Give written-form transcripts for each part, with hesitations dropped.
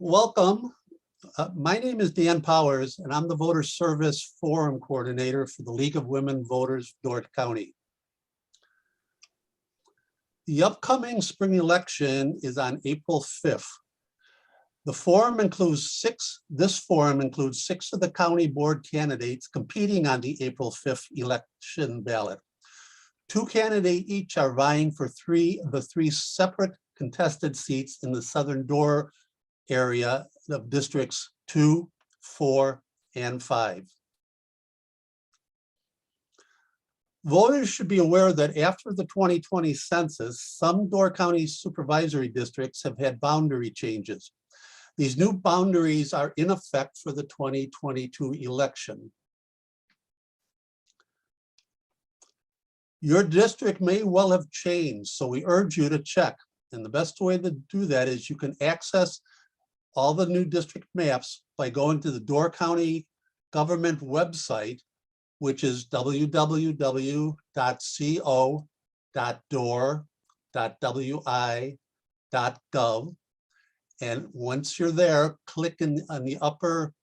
Welcome. My name is Dan Powers, and I'm the Voter Service Forum Coordinator for the League of Women Voters, Door County. The upcoming spring election is on April 5th. This forum includes six of the county board candidates competing on the April 5th election ballot. Two candidates each are vying for three of the three separate contested seats in the Southern Door area of districts 2, 4, and 5. Voters should be aware that after the 2020 census, some Door County supervisory districts have had boundary changes. These new boundaries are in effect for the 2022 election. Your district may well have changed, so we urge you to check. And the best way to do that is you can access all the new district maps by going to the Door County government website, which is www.co.door.wi.gov. And once you're there, click on the upper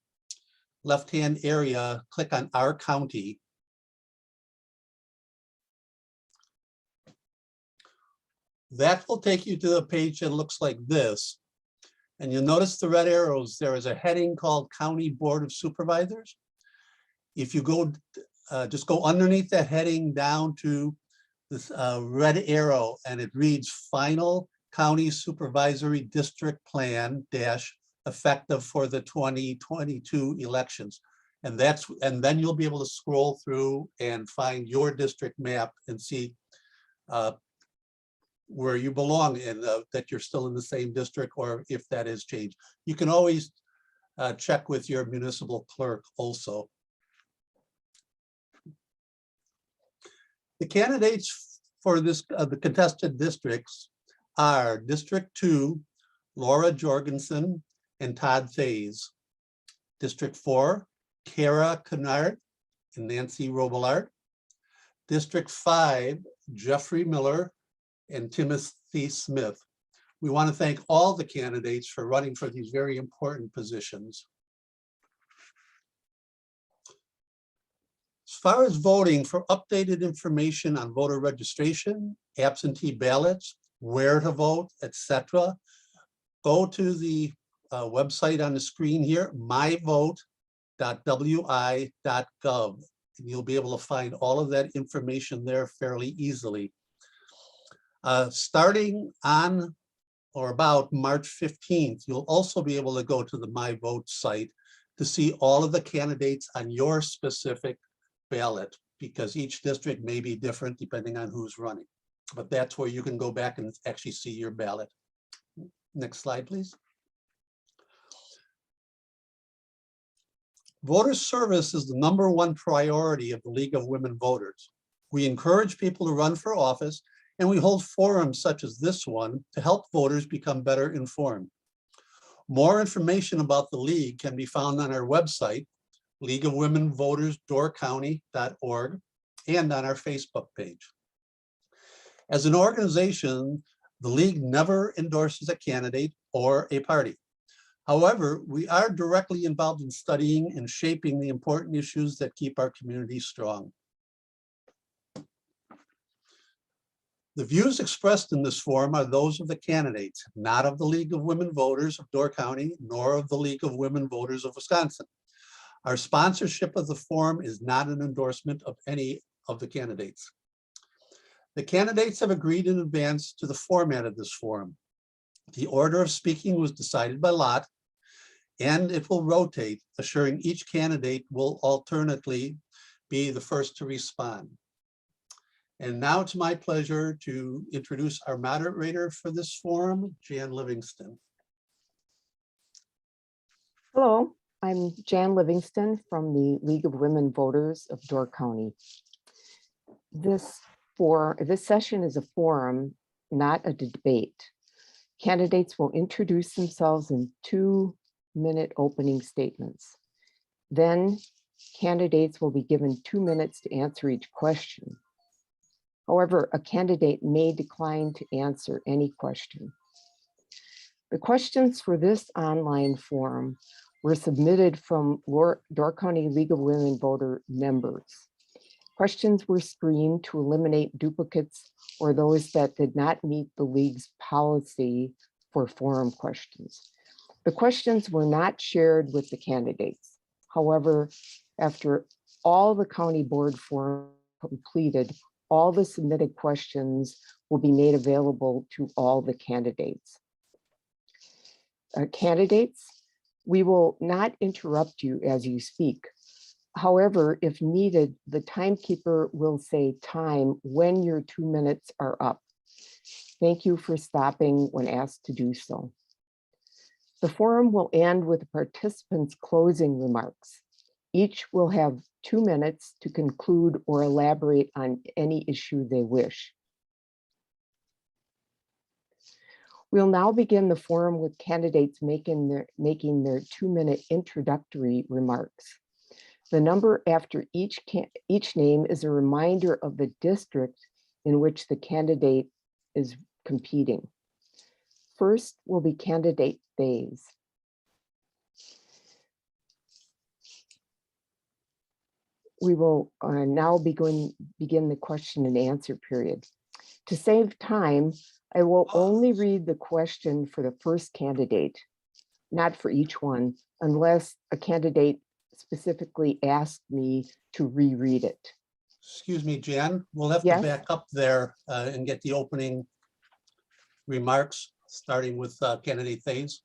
left-hand area, click on Our County. That will take you to a page that looks like this. And you'll notice the red arrows. There is a heading called County Board of Supervisors. If you go, just go underneath that heading down to this red arrow, and it reads Final County Supervisory District Plan effective for the 2022 elections. And then you'll be able to scroll through and find your district map and see where you belong and that you're still in the same district, or if that has changed. You can always check with your municipal clerk also. The candidates for this the contested districts are District 2, Lora Jorgensen and Todd Thayse. District 4, Counard and Nancy Robillard. District 5, Jeffery Miller and Timothy Smith. We want to thank all the candidates for running for these very important positions. As far as voting, for updated information on voter registration, absentee ballots, where to vote, etc., go to the website on the screen here, myvote.wi.gov, and you'll be able to find all of that information there fairly easily. Starting on or about March 15th, you'll also be able to go to the My Vote site to see all of the candidates on your specific ballot, because each district may be different depending on who's running. But that's where you can go back and actually see your ballot. Next slide, please. Voter service is the #1 priority of the League of Women Voters. We encourage people to run for office, and we hold forums such as this one to help voters become better informed. More information about the League can be found on our website, League of Women Voters, doorcounty.org, and on our Facebook page. As an organization, the League never endorses a candidate or a party. However, we are directly involved in studying and shaping the important issues that keep our community strong. The views expressed in this forum are those of the candidates, not of the League of Women Voters of Door County, nor of the League of Women Voters of Wisconsin. Our sponsorship of the forum is not an endorsement of any of the candidates. The candidates have agreed in advance to the format of this forum. The order of speaking was decided by lot, and it will rotate, assuring each candidate will alternately be the first to respond. And now it's my pleasure to introduce our moderator for this forum, Jan Livingston. Hello, I'm Jan Livingston from the League of Women Voters of Door County. This session is a forum, not a debate. Candidates will introduce themselves in 2-minute opening statements. Then candidates will be given 2 minutes to answer each question. However, a candidate may decline to answer any question. The questions for this online forum were submitted from Door County League of Women Voter members. Questions were screened to eliminate duplicates or those that did not meet the league's policy for forum questions. The questions were not shared with the candidates. However, after all the county board forums completed, all the submitted questions will be made available to all the candidates. Candidates, we will not interrupt you as you speak. However, if needed, the timekeeper will say time when your 2 minutes are up. Thank you for stopping when asked to do so. The forum will end with the participants' closing remarks. Each will have 2 minutes to conclude or elaborate on any issue they wish. We'll now begin the forum with candidates making their 2-minute introductory remarks. The number after each name is a reminder of the district in which the candidate is competing. First will be candidate Thayse. We will now begin the question and answer period. To save time, I will only read the question for the first candidate, not for each one, unless a candidate specifically asked me to reread it. Excuse me, Jan, we'll have Yes? to back up there and get the opening remarks, starting with candidate Thayse.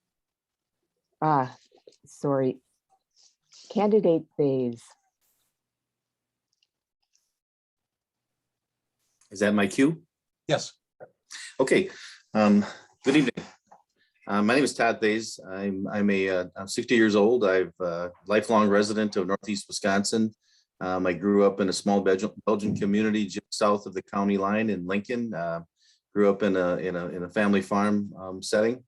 Sorry. Candidate Thayse. Is that my cue? Yes. Okay. Good evening. My name is Todd Thayse. I'm 60 years old. I'm a lifelong resident of Northeast Wisconsin. I grew up in a small Belgian community just south of the county line in Lincoln. Grew up in a family farm setting.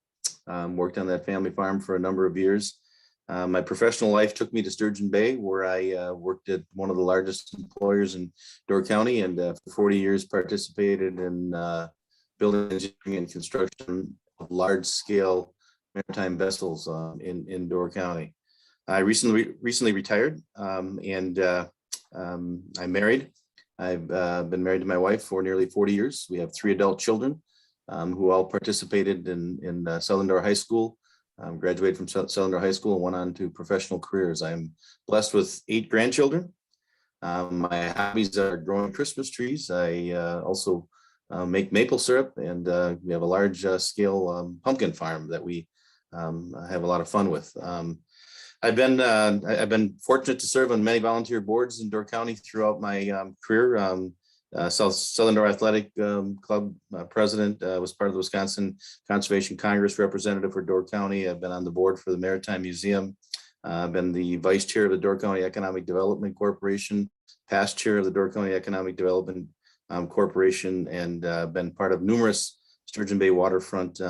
Worked on that family farm for a number of years. My professional life took me to Sturgeon Bay, where I worked at one of the largest employers in Door County, and for 40 years participated in building, engineering, and construction of large-scale maritime vessels in Door County. I recently retired, and I'm married. I've been married to my wife for nearly 40 years. We have 3 adult children who all participated in Southern Door High School. Graduated from Southern Door High School and went on to professional careers. I'm blessed with 8 grandchildren. My hobbies are growing Christmas trees. I also make maple syrup, and we have a large scale pumpkin farm that we have a lot of fun with. I've been fortunate to serve on many volunteer boards in Door County throughout my career. Southern Door Athletic Club president, was part of the Wisconsin Conservation Congress representative for Door County. I've been on the board for the Maritime Museum. I've been the vice chair of the Door County Economic Development Corporation, past chair of the Door County Economic Development Corporation, and been part of numerous Sturgeon Bay waterfront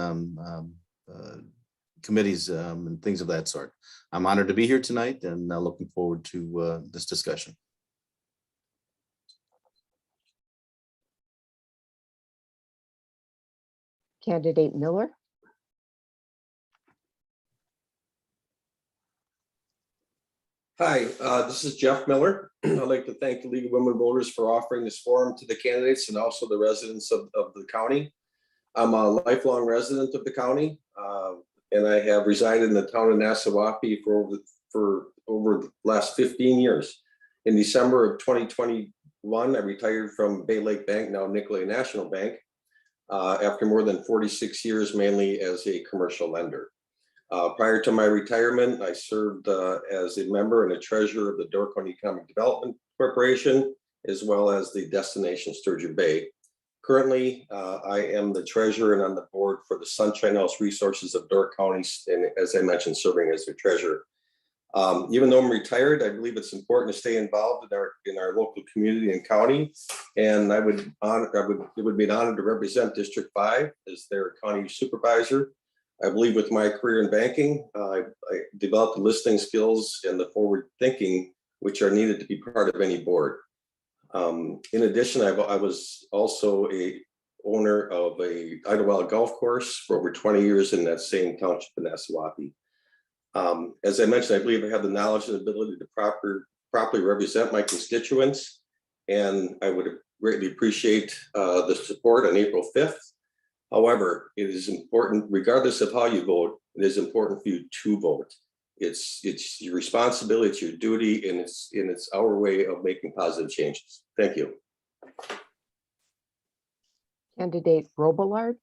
committees and things of that sort. I'm honored to be here tonight and looking forward to this discussion. Candidate Miller. Hi, this is Jeff Miller. I'd like to thank the League of Women Voters for offering this forum to the candidates and also the residents of the county. I'm a lifelong resident of the county, and I have resided in the town of Nassawapi for over the last 15 years. In December of 2021, I retired from Bay Lake Bank, now Nicolay National Bank, after more than 46 years, mainly as a commercial lender. Prior to my retirement, I served as a member and a treasurer of the Door County Economic Development Corporation, as well as the Destination Sturgeon Bay. Currently, I am the treasurer and on the board for the Sunshine House Resources of Door County, and as I mentioned, serving as their treasurer. Even though I'm retired, I believe it's important to stay involved in our local community and county. And it would be an honor to represent District 5 as their county supervisor. I believe with my career in banking, I developed the listening skills and the forward thinking, which are needed to be part of any board. In addition, I was also owner of a Idlewild golf course for over 20 years in that same township in Nassau. As I mentioned, I believe I have the knowledge and ability to properly represent my constituents, and I would greatly appreciate the support on April 5th. However, it is important, regardless of how you vote, it is important for you to vote. It's your responsibility, it's your duty, and it's our way of making positive changes. Thank you. Candidate Robillard.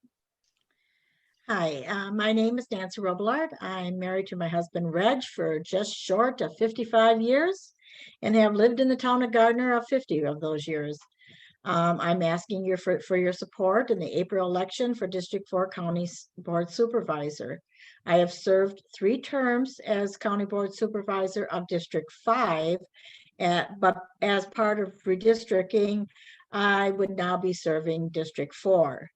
Hi, my name is Nancy Robillard. I'm married to my husband Reg for just short of 55 years and have lived in the town of Gardner of 50 of those years. I'm asking you for your support in the April election for District 4 County Board Supervisor. I have served 3 terms as County Board Supervisor of District 5, but as part of redistricting, I would now be serving District 4.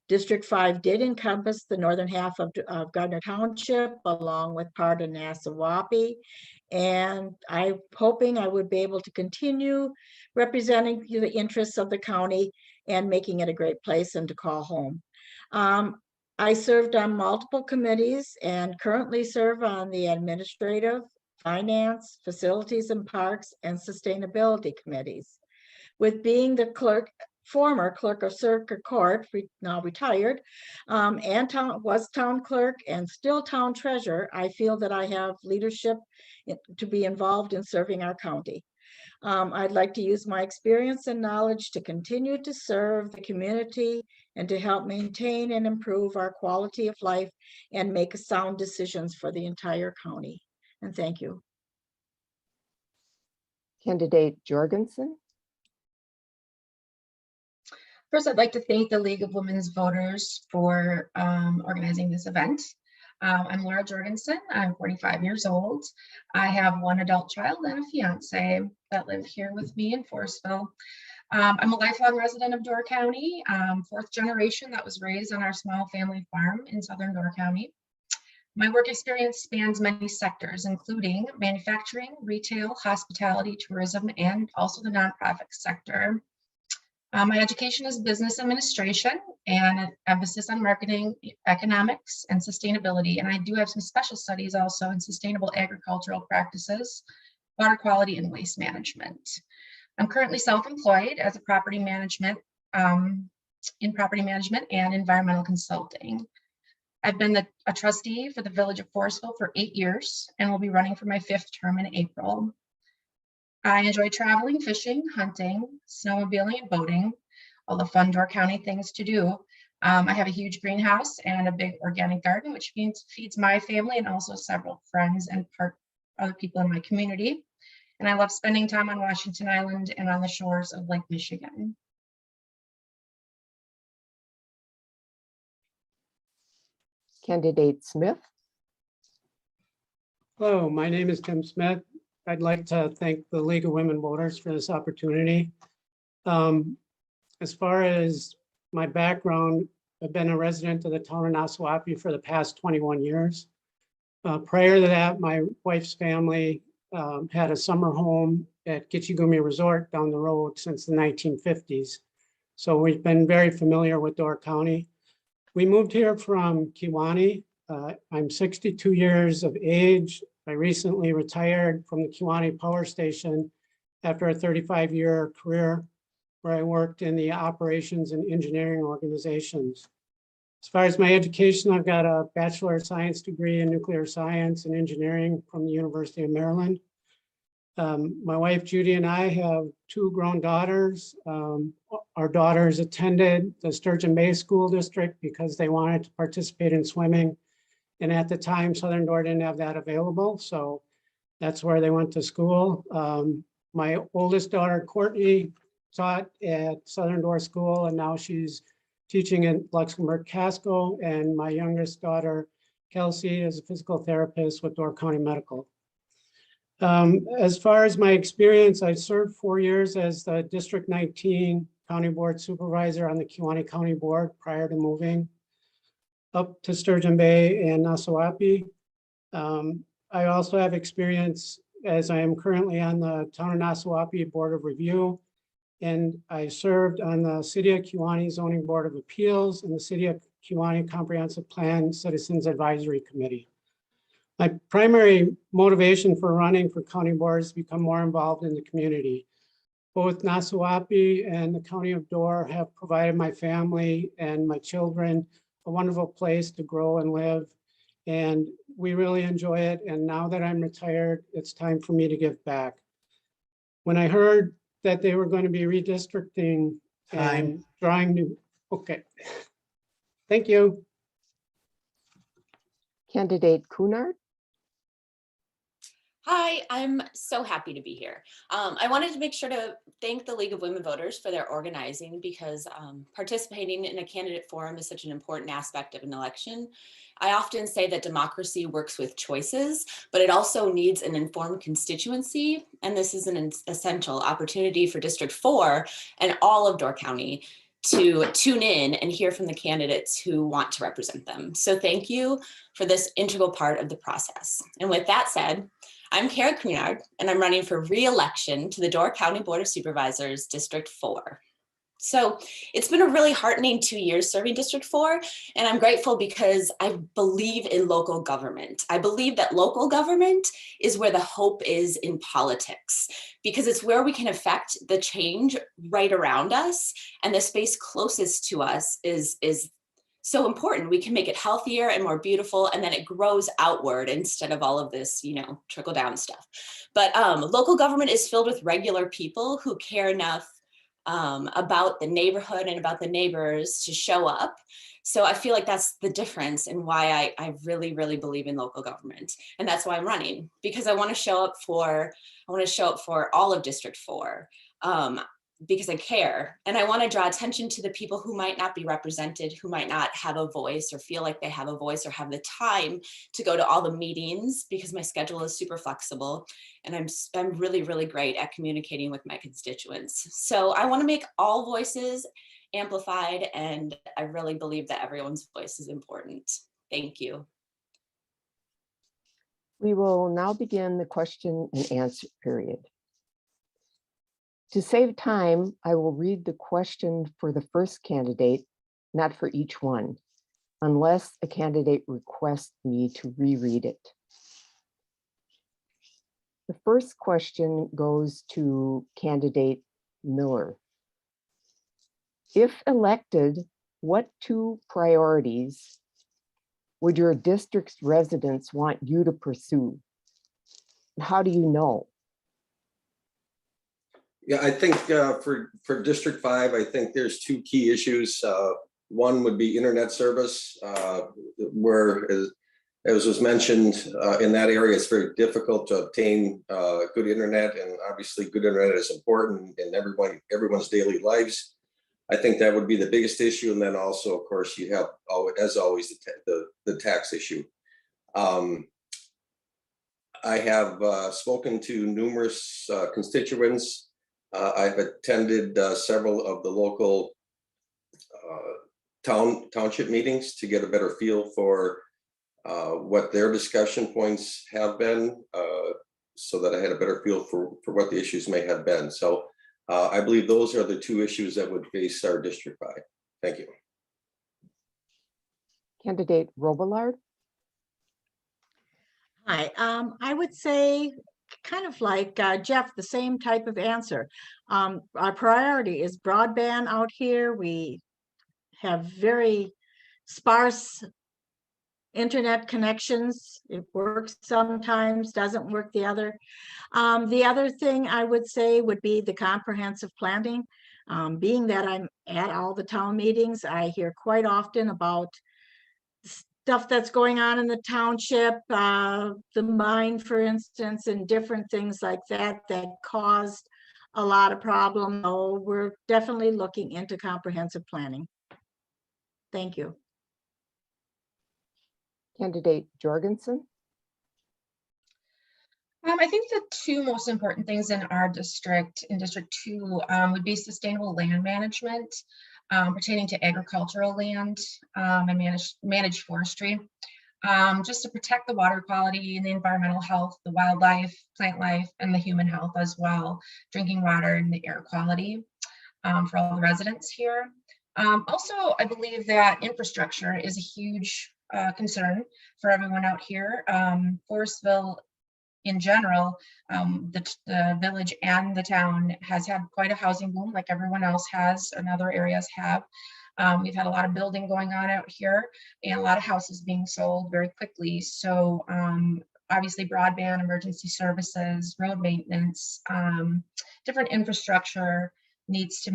District 5 did encompass the northern half of Gardner Township, along with part of Nassau, and I'm hoping I would be able to continue representing the interests of the county and making it a great place and to call home. I served on multiple committees and currently serve on the Administrative, Finance, Facilities and Parks, and Sustainability committees. With being the former clerk of circuit court, now retired, and was town clerk and still town treasurer, I feel that I have leadership to be involved in serving our county. I'd like to use my experience and knowledge to continue to serve the community and to help maintain and improve our quality of life and make sound decisions for the entire county. And thank you. Candidate Jorgensen. First, I'd like to thank the League of Women's Voters for organizing this event. I'm Lora Jorgensen. I'm 45 years old. I have 1 adult child and a fiance that live here with me in Forestville. I'm a lifelong resident of Door County, 4th generation that was raised on our small family farm in southern Door County. My work experience spans many sectors, including manufacturing, retail, hospitality, tourism, and also the nonprofit sector. My education is business administration and an emphasis on marketing, economics, and sustainability. And I do have some special studies also in sustainable agricultural practices, water quality, and waste management. I'm currently self-employed as a property management, in property management and environmental consulting. I've been a trustee for the Village of Forestville for 8 years and will be running for my 5th term in April. I enjoy traveling, fishing, hunting, snowmobiling, and boating, all the fun Door County things to do. I have a huge greenhouse and a big organic garden, which feeds my family and also several friends and other people in my community. And I love spending time on Washington Island and on the shores of Lake Michigan. Candidate Smith. Hello, my name is Tim Smith. I'd like to thank the League of Women Voters for this opportunity. As far as my background, I've been a resident of the town of Nassau for the past 21 years. Prior to that, my wife's family had a summer home at Gitchigumi Resort down the road since the 1950s. So we've been very familiar with Door County. We moved here from Kewanee. I'm 62 years of age. I recently retired from the Kewanee Power Station after a 35-year career where I worked in the operations and engineering organizations. As far as my education, I've got a Bachelor of Science degree in nuclear science and engineering from the University of Maryland. My wife Judy and I have 2 grown daughters. Our daughters attended the Sturgeon Bay School District because they wanted to participate in swimming. And at the time, Southern Door didn't have that available. So that's where they went to school. My oldest daughter, Courtney, taught at Southern Door School, and now she's teaching in Luxembourg Casco. And my youngest daughter, Kelsey, is a physical therapist with Door County Medical. As far as my experience, I served 4 years as the District 19 County Board Supervisor on the Kewanee County Board prior to moving up to Sturgeon Bay and Nassau. I also have experience as I am currently on the Town of Nassau Board of Review and I served on the City of Kewanee Zoning Board of Appeals and the City of Kewanee Comprehensive Plan Citizens Advisory Committee. My primary motivation for running for county boards is to become more involved in the community. Both Nassau and the County of Door have provided my family and my children a wonderful place to grow and live. And we really enjoy it. And now that I'm retired, it's time for me to give back. When I heard that they were going to be redistricting and drawing new, okay. Thank you. Candidate Counard. Hi, I'm so happy to be here. I wanted to make sure to thank the League of Women Voters for their organizing because participating in a candidate forum is such an important aspect of an election. I often say that democracy works with choices, but it also needs an informed constituency. And this is an essential opportunity for District 4 and all of Door County to tune in and hear from the candidates who want to represent them. So thank you for this integral part of the process. And with that said, I'm Kara Counard, and I'm running for re-election to the Door County Board of Supervisors, District 4. So it's been a really heartening 2 years serving District 4, and I'm grateful because I believe in local government. I believe that local government is where the hope is in politics, because it's where we can affect the change right around us, and the space closest to us is so important. We can make it healthier and more beautiful, and then it grows outward instead of all of this, trickle down stuff. But local government is filled with regular people who care enough about the neighborhood and about the neighbors to show up. So I feel like that's the difference in why I really, really believe in local government. And that's why I'm running, because I want to show up for all of District 4. Because I care, and I want to draw attention to the people who might not be represented, who might not have a voice or feel like they have a voice or have the time to go to all the meetings, because my schedule is super flexible and I'm really, really great at communicating with my constituents. So I want to make all voices amplified, and I really believe that everyone's voice is important. Thank you. We will now begin the question and answer period. To save time, I will read the question for the first candidate, not for each one, unless a candidate requests me to reread it. The first question goes to candidate Miller. If elected, what 2 priorities would your district's residents want you to pursue? How do you know? Yeah, I think for District 5, I think there's 2 key issues. One would be internet service, where, as was mentioned, in that area, it's very difficult to obtain good internet, and obviously good internet is important in everyone's daily lives. I think that would be the biggest issue. And then also, of course, you have, as always, the tax issue. I have spoken to numerous constituents. I've attended several of the local township meetings to get a better feel for what their discussion points have been, so that I had a better feel for what the issues may have been. So I believe those are the 2 issues that would face our District 5. Thank you. Candidate Robillard. Hi, I would say kind of like Jeff, the same type of answer. Our priority is broadband out here. We have very sparse internet connections. It works sometimes, doesn't work the other. The other thing I would say would be the comprehensive planning. Being that I'm at all the town meetings, I hear quite often about stuff that's going on in the township, the mine, for instance, and different things like that caused a lot of problems. So we're definitely looking into comprehensive planning. Thank you. Candidate Jorgensen. I think the 2 most important things in our district, in District 2, would be sustainable land management pertaining to agricultural land and managed forestry, just to protect the water quality and the environmental health, the wildlife, plant life, and the human health as well, drinking water and the air quality. for all the residents here. Also, I believe that infrastructure is a huge concern for everyone out here. Forestville in general, the village and the town has had quite a housing boom like everyone else has and other areas have. We've had a lot of building going on out here and a lot of houses being sold very quickly. So obviously broadband, emergency services, road maintenance, different infrastructure needs to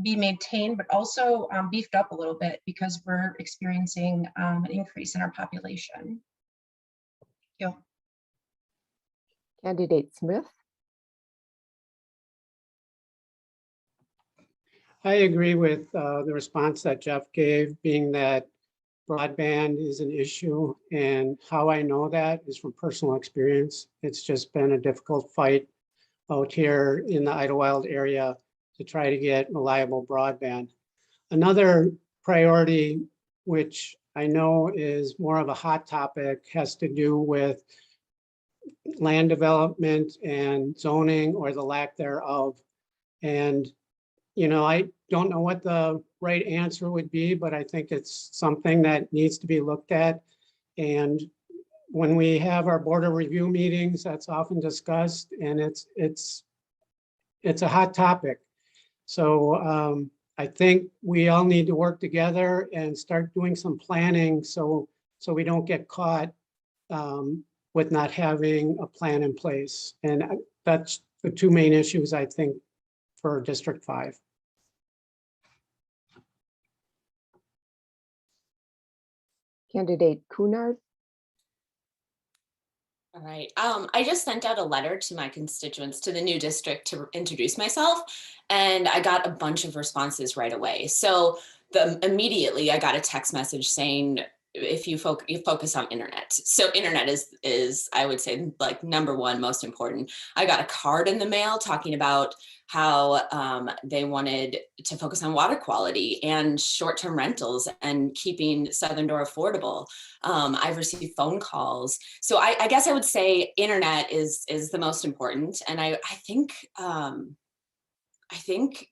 be maintained, but also beefed up a little bit because we're experiencing an increase in our population. Yeah. Candidate Smith. I agree with the response that Jeff gave, being that broadband is an issue. And how I know that is from personal experience. It's just been a difficult fight out here in the Idlewild area to try to get reliable broadband. Another priority, which I know is more of a hot topic, has to do with land development and zoning or the lack thereof. And, I don't know what the right answer would be, but I think it's something that needs to be looked at. And when we have our board of review meetings, that's often discussed, and it's a hot topic. So I think we all need to work together and start doing some planning so we don't get caught with not having a plan in place. And that's the two main issues, I think, for District 5. Candidate Counard. All right. I just sent out a letter to my constituents, to the new district, to introduce myself, and I got a bunch of responses right away. So immediately I got a text message saying, if you focus on internet. So internet is I would say like #1 most important. I got a card in the mail talking about how they wanted to focus on water quality and short-term rentals and keeping Southern Door affordable. I've received phone calls. So I guess I would say internet is the most important. And I think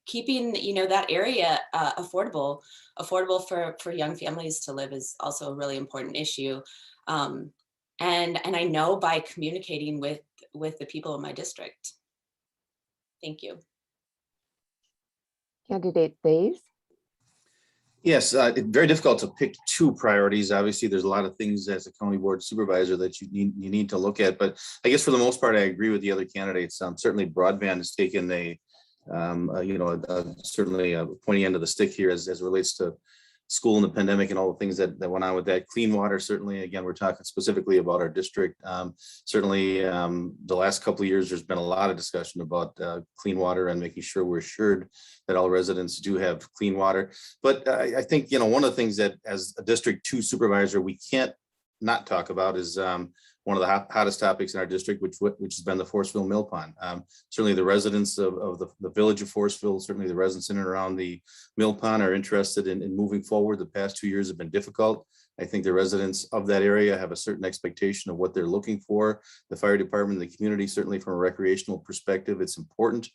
keeping that area affordable for young families to live is also a really important issue. And I know by communicating with the people in my district. Thank you. Candidate Thayse. Yes, it's very difficult to pick two priorities. Obviously, there's a lot of things as a county board supervisor that you need to look at. But I guess for the most part, I agree with the other candidates. Certainly, broadband has taken certainly a pointy end of the stick here as it relates to school and the pandemic and all the things that went on with that. Clean water, certainly, again, we're talking specifically about our district. Certainly, the last couple of years, there's been a lot of discussion about clean water and making sure we're assured that all residents do have clean water. But I think, one of the things that as a District 2 supervisor, we can't not talk about is one of the hottest topics in our district, which has been the Forestville Mill Pond. Certainly the residents of the village of Forestville, certainly the residents in and around the Mill Pond are interested in moving forward. The past 2 years have been difficult. I think the residents of that area have a certain expectation of what they're looking for. The fire department, the community, certainly from a recreational perspective, it's important.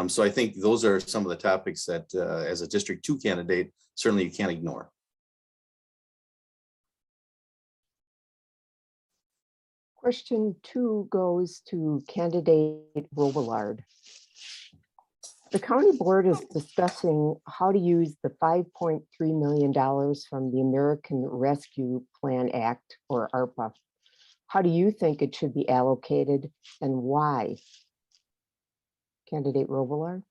So I think those are some of the topics that as a District 2 candidate, certainly you can't ignore. Question 2 goes to candidate Robillard. The county board is discussing how to use the $5.3 million from the American Rescue Plan Act, or ARPA. How do you think it should be allocated and why? Candidate Robillard.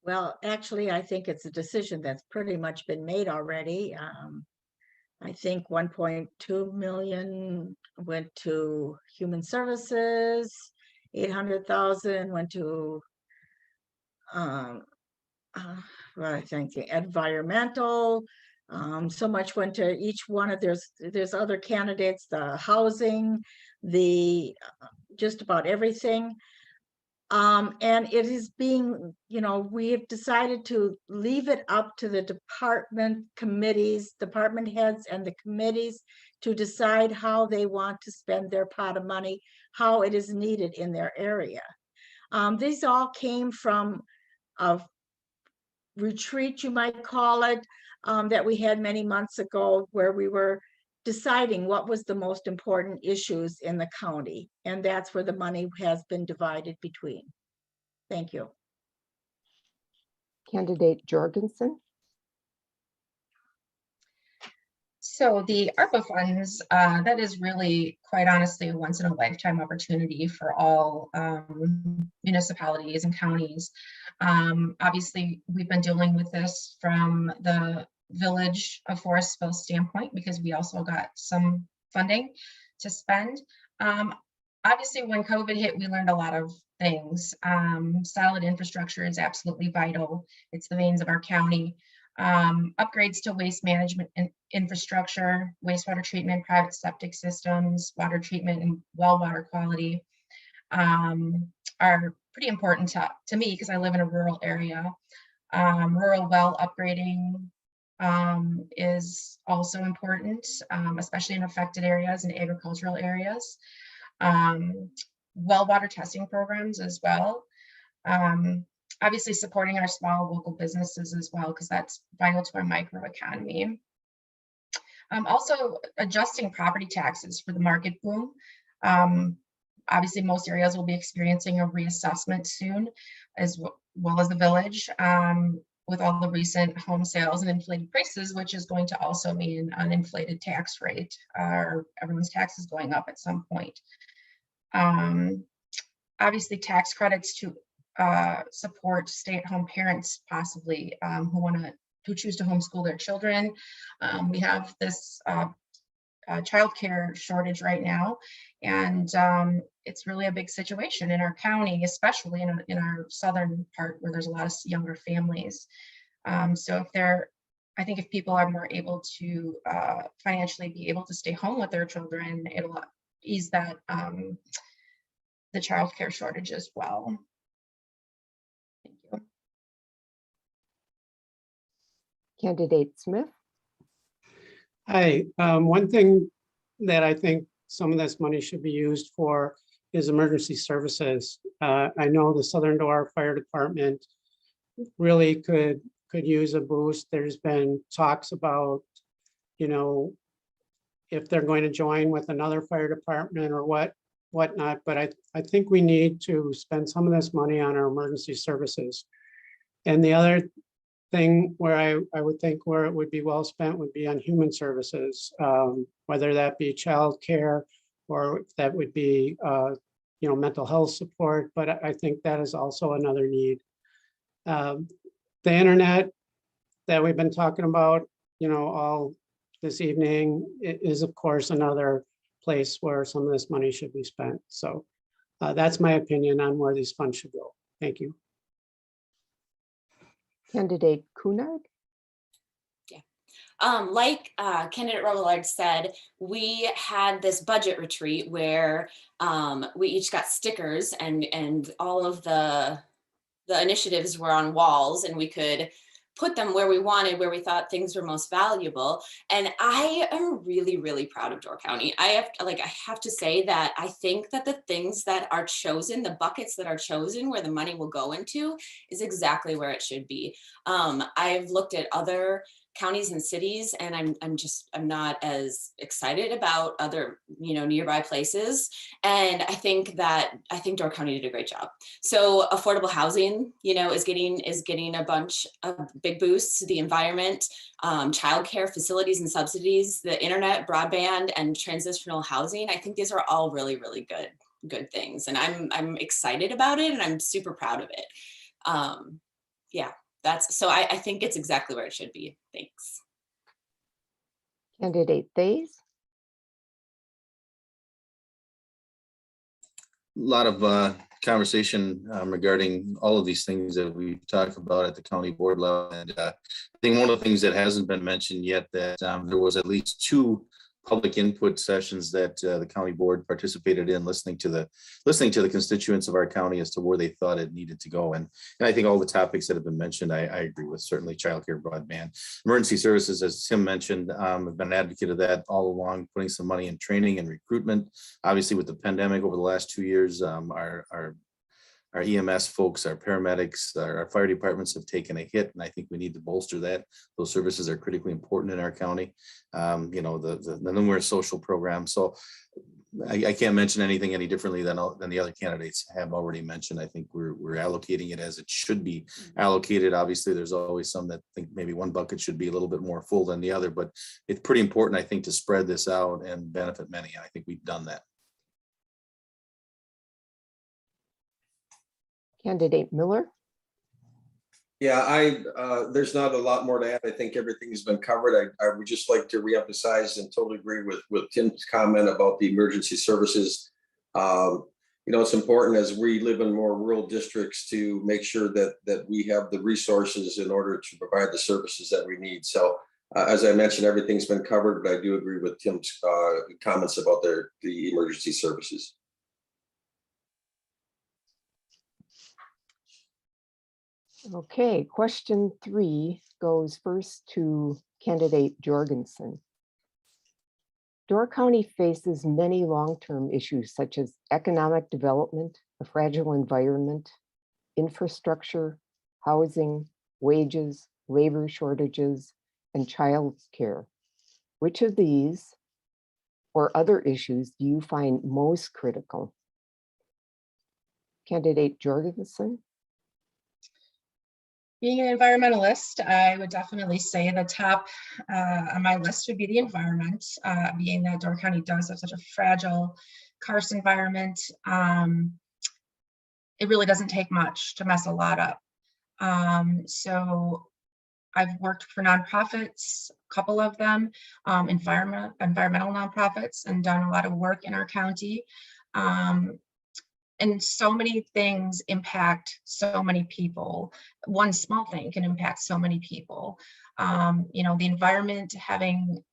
Well, actually, I think it's a decision that's pretty much been made already. I think 1.2 million went to human services, 800,000 went to I think the environmental, so much went to each one of there's other candidates, the housing, the just about everything. And it is being, we have decided to leave it up to the department heads and the committees to decide how they want to spend their pot of money, how it is needed in their area. These all came from retreat, you might call it, that we had many months ago, where we were deciding what was the most important issues in the county. And that's where the money has been divided between. Thank you. Candidate Jorgensen. So the ARPA funds, that is really, quite honestly, a once in a lifetime opportunity for all municipalities and counties. Obviously, we've been dealing with this from the Village of Forestville standpoint, because we also got some funding to spend. Obviously, when COVID hit, we learned a lot of things. Solid infrastructure is absolutely vital. It's the veins of our county. Upgrades to waste management and infrastructure, wastewater treatment, private septic systems, water treatment, and well water quality are pretty important to me, because I live in a rural area. Rural well upgrading is also important, especially in affected areas and agricultural areas. Well water testing programs as well. Obviously supporting our small local businesses as well, because that's vital to our microeconomy. Also adjusting property taxes for the market boom. Obviously most areas will be experiencing a reassessment soon, as well as the village, with all the recent home sales and inflated prices, which is going to also mean an inflated tax rate, or everyone's taxes going up at some point. Obviously tax credits to support stay-at-home parents, possibly, who choose to homeschool their children. We have this childcare shortage right now, and it's really a big situation in our county, especially in our southern part, where there's a lot of younger families. So I think if people are more able to financially be able to stay home with their children, it'll ease that the childcare shortage as well. Thank you. Candidate Smith. Hi, one thing that I think some of this money should be used for is emergency services. I know the Southern Door Fire Department really could use a boost. There's been talks about, if they're going to join with another fire department or whatnot, but I think we need to spend some of this money on our emergency services. And the other thing where I would think where it would be well spent would be on human services, whether that be childcare or if that would be mental health support, but I think that is also another need. The internet that we've been talking about, all this evening is of course another place where some of this money should be spent. So that's my opinion on where these funds should go. Thank you. Candidate Counard. Like candidate Robillard said, we had this budget retreat where we each got stickers, and all of the initiatives were on walls, and we could put them where we wanted, where we thought things were most valuable. And I am really, really proud of Door County. I have to say that I think that the things that are chosen, the buckets that are chosen where the money will go into, is exactly where it should be. I've looked at other counties and cities, and I'm not as excited about other nearby places. And I think Door County did a great job. So affordable housing is getting a bunch of big boosts. The environment, childcare facilities and subsidies, the internet, broadband, and transitional housing. I think these are all really, really good things, and I'm excited about it, and I'm super proud of it. Yeah. So I think it's exactly where it should be. Thanks. Candidate Thayse. A lot of conversation regarding all of these things that we talk about at the county board level. And I think one of the things that hasn't been mentioned yet, that there was at least 2 public input sessions that the county board participated in, listening to the constituents of our county as to where they thought it needed to go. And I think all the topics that have been mentioned, I agree with. Certainly childcare, broadband, emergency services, as Tim mentioned, have been an advocate of that all along, putting some money in training and recruitment. Obviously with the pandemic over the last 2 years, our our EMS folks, our paramedics, our fire departments have taken a hit, and I think we need to bolster that. Those services are critically important in our county. You know, the numerous social programs. So I can't mention anything any differently than the other candidates have already mentioned. I think we're allocating it as it should be allocated. Obviously, there's always some that think maybe one bucket should be a little bit more full than the other, but it's pretty important, I think, to spread this out and benefit many. And I think we've done that. Candidate Miller. Yeah, there's not a lot more to add. I think everything's been covered. I would just like to reemphasize and totally agree with Tim's comment about the emergency services. You know, it's important as we live in more rural districts to make sure that we have the resources in order to provide the services that we need. So as I mentioned, everything's been covered, but I do agree with Tim's comments about the emergency services. Okay, question 3 goes first to candidate Jorgensen. Door County faces many long-term issues such as economic development, a fragile environment, infrastructure, housing, wages, labor shortages, and child care. Which of these or other issues do you find most critical? Candidate Jorgensen. Being an environmentalist, I would definitely say the top on my list would be the environment, being that Door County does have such a fragile karst environment. It really doesn't take much to mess a lot up. So I've worked for nonprofits, a couple of them, environmental nonprofits, and done a lot of work in our county. And so many things impact so many people. One small thing can impact so many people. You know, the environment having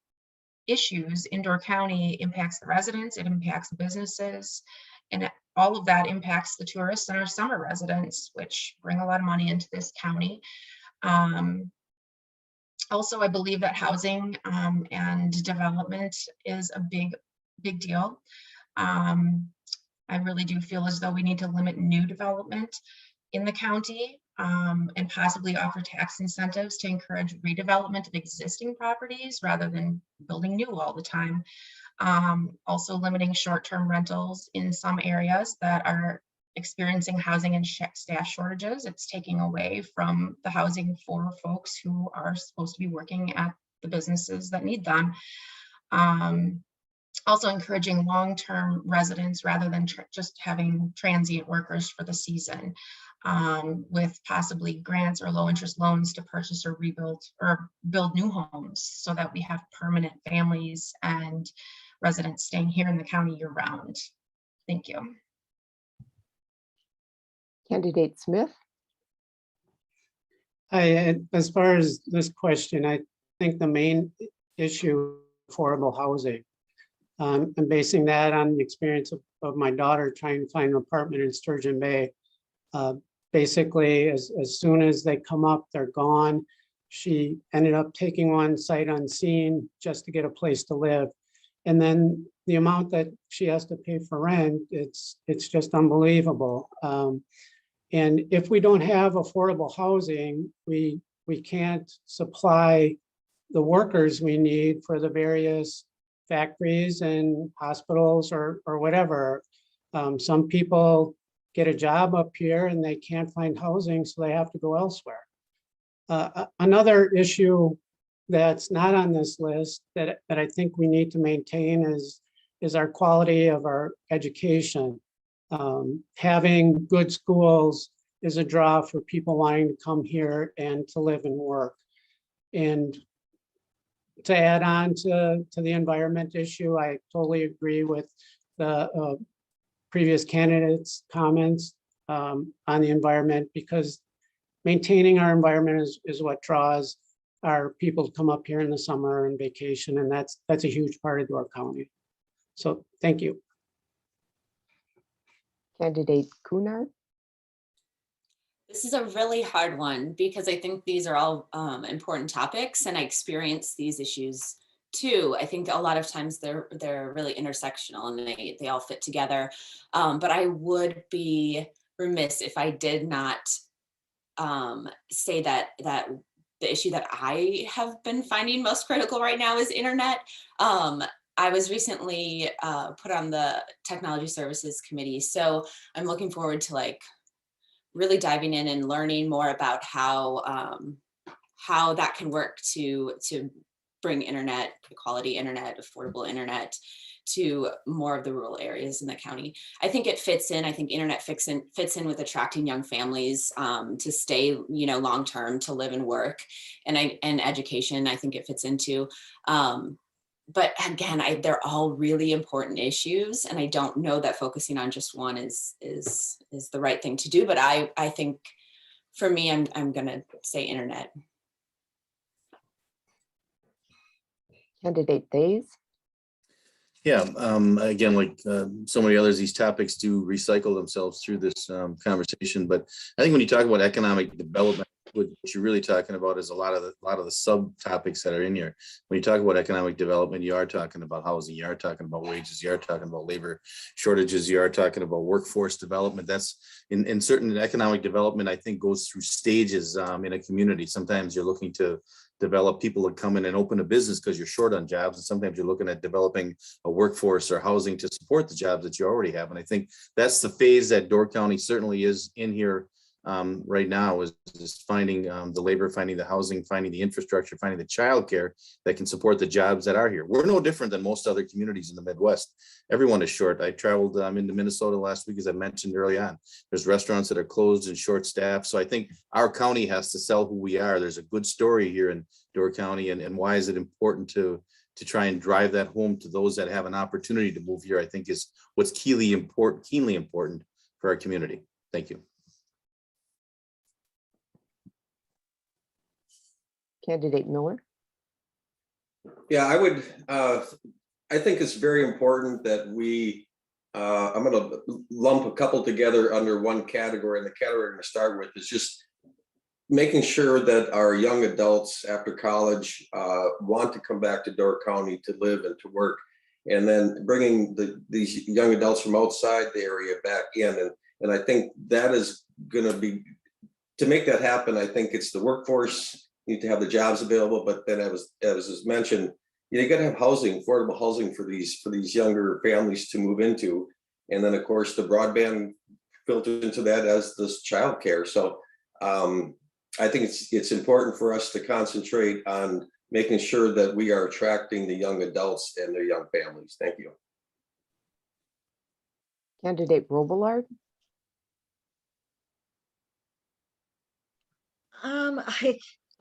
issues in Door County impacts the residents, it impacts the businesses, and all of that impacts the tourists and our summer residents, which bring a lot of money into this county. Also, I believe that housing and development is a big deal. I really do feel as though we need to limit new development in the county and possibly offer tax incentives to encourage redevelopment of existing properties rather than building new all the time. Also limiting short-term rentals in some areas that are experiencing housing and staff shortages. It's taking away from the housing for folks who are supposed to be working at the businesses that need them. Also encouraging long-term residents rather than just having transient workers for the season, with possibly grants or low-interest loans to purchase or rebuild or build new homes so that we have permanent families and residents staying here in the county year-round. Thank you. Candidate Smith. As far as this question, I think the main issue is affordable housing. I'm basing that on the experience of my daughter trying to find an apartment in Sturgeon Bay. Basically, as soon as they come up, they're gone. She ended up taking one sight unseen just to get a place to live. And then the amount that she has to pay for rent, it's just unbelievable. And if we don't have affordable housing, we can't supply the workers we need for the various factories and hospitals or whatever. Some people get a job up here and they can't find housing, so they have to go elsewhere. Another issue that's not on this list that I think we need to maintain is our quality of our education. Having good schools is a draw for people wanting to come here and to live and work. And to add on to the environment issue, I totally agree with the previous candidates' comments on the environment, because maintaining our environment is what draws our people to come up here in the summer and vacation, and that's a huge part of Door County. So thank you. Candidate Counard. This is a really hard one because I think these are all important topics, and I experience these issues too. I think a lot of times they're really intersectional and they all fit together. But I would be remiss if I did not say that the issue that I have been finding most critical right now is internet. I was recently put on the Technology Services Committee, so I'm looking forward to like really diving in and learning more about how that can work to bring internet, quality internet, affordable internet to more of the rural areas in the county. I think it fits in. I think internet fits in with attracting young families to stay, you know, long term, to live and work, and education. I think it fits into. But again, they're all really important issues, and I don't know that focusing on just one is the right thing to do. But I think for me, I'm gonna say internet. Candidate Thayse. Yeah, again, like so many others, these topics do recycle themselves through this conversation. But I think when you talk about economic development, what you're really talking about is a lot of the subtopics that are in here. When you talk about economic development, you are talking about housing, you are talking about wages, you are talking about labor shortages, you are talking about workforce development. That's in certain economic development, I think, goes through stages in a community. Sometimes you're looking to develop people to come in and open a business because you're short on jobs. And sometimes you're looking at developing a workforce or housing to support the jobs that you already have. And I think that's the phase that Door County certainly is in here right now, is finding the labor, finding the housing, finding the infrastructure, finding the childcare that can support the jobs that are here. We're no different than most other communities in the Midwest. Everyone is short. I traveled into Minnesota last week, as I mentioned early on. There's restaurants that are closed and short staffed. So I think our county has to sell who we are. There's a good story here in Door County, and why is it important to try and drive that home to those that have an opportunity to move here, I think is what's keenly important for our community. Thank you. Candidate Miller. Yeah, I think it's very important that we, I'm going to lump a couple together under one category. And the category I'm going to start with is just making sure that our young adults after college want to come back to Door County to live and to work, and then bringing these young adults from outside the area back in. And I think that is going to be, to make that happen, I think it's the workforce need to have the jobs available, but then as was mentioned, you got to have housing, affordable housing for these younger families to move into, and then of course the broadband filters into that as this childcare. So I think it's important for us to concentrate on making sure that we are attracting the young adults and their young families. Thank you. Candidate Robillard.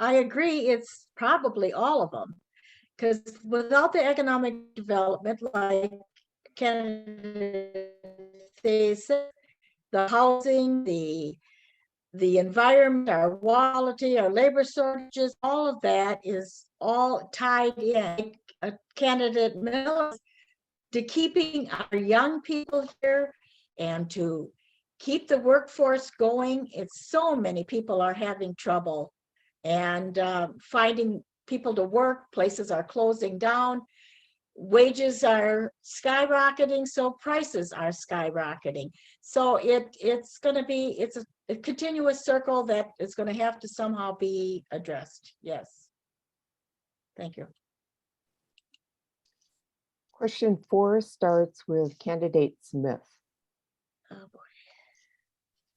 I agree. It's probably all of them, because without the economic development, like they said, the housing, the environment, our quality, our labor shortages, all of that is all tied in. A candidate Miller, to keeping our young people here and to keep the workforce going. It's so many people are having trouble and finding people to work. Places are closing down. Wages are skyrocketing, so prices are skyrocketing. So it's going to be, it's a continuous circle that is going to have to somehow be addressed. Yes. Thank you. Question 4 starts with candidate Smith. Oh boy.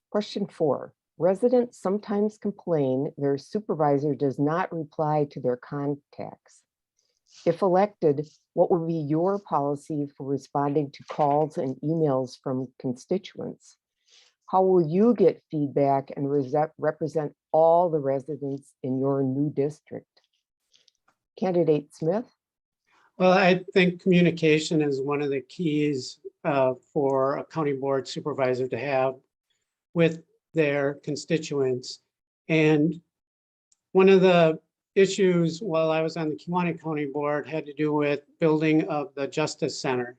Question 4. Residents sometimes complain their supervisor does not reply to their contacts. If elected, what would be your policy for responding to calls and emails from constituents? How will you get feedback and represent all the residents in your new district? Candidate Smith. Well, I think communication is one of the keys for a county board supervisor to have with their constituents. And one of the issues while I was on the County Board had to do with building of the Justice Center.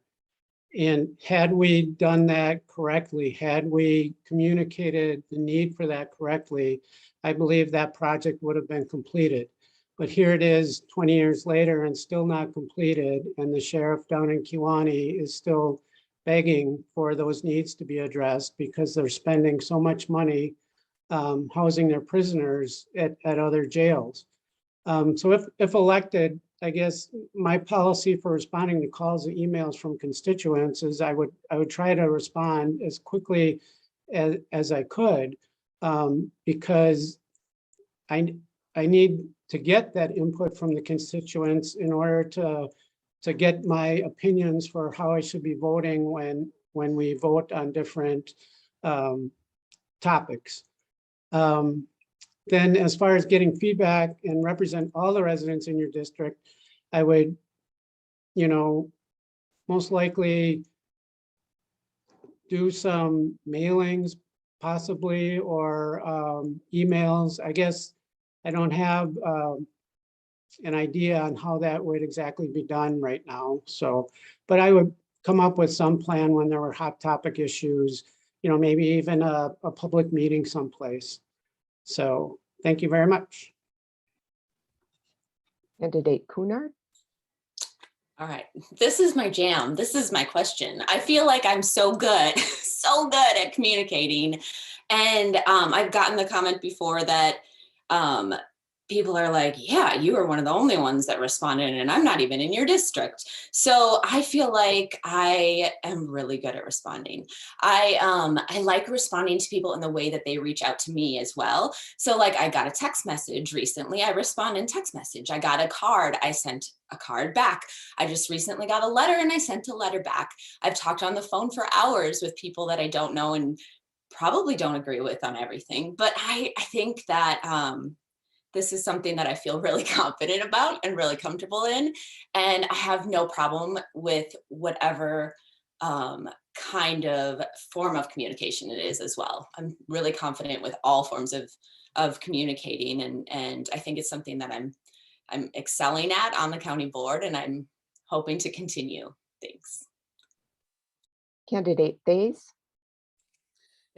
And had we done that correctly, had we communicated the need for that correctly, I believe that project would have been completed. But here it is 20 years later and still not completed. And the sheriff down in Kewanee is still begging for those needs to be addressed because they're spending so much money housing their prisoners at other jails. So if elected, I guess my policy for responding to calls and emails from constituents is I would try to respond as quickly as I could, because I need to get that input from the constituents in order to get my opinions for how I should be voting when we vote on different topics. Then as far as getting feedback and represent all the residents in your district, I would, most likely do some mailings possibly, or emails. I guess I don't have an idea on how that would exactly be done right now. So, but I would come up with some plan when there were hot topic issues, maybe even a public meeting someplace. So thank you very much. Candidate Counard. All right, this is my jam. This is my question. I feel like I'm so good, so good at communicating. And I've gotten the comment before that people are like, yeah, you are one of the only ones that responded and I'm not even in your district. So I feel like I am really good at responding. I like responding to people in the way that they reach out to me as well. So like I got a text message recently, I respond in text message. I got a card, I sent a card back. I just recently got a letter and I sent a letter back. I've talked on the phone for hours with people that I don't know and probably don't agree with on everything. But I think that this is something that I feel really confident about and really comfortable in. And I have no problem with whatever kind of form of communication it is as well. I'm really confident with all forms of communicating. And I think it's something that I'm excelling at on the county board, and I'm hoping to continue. Thanks. Candidate Thayse.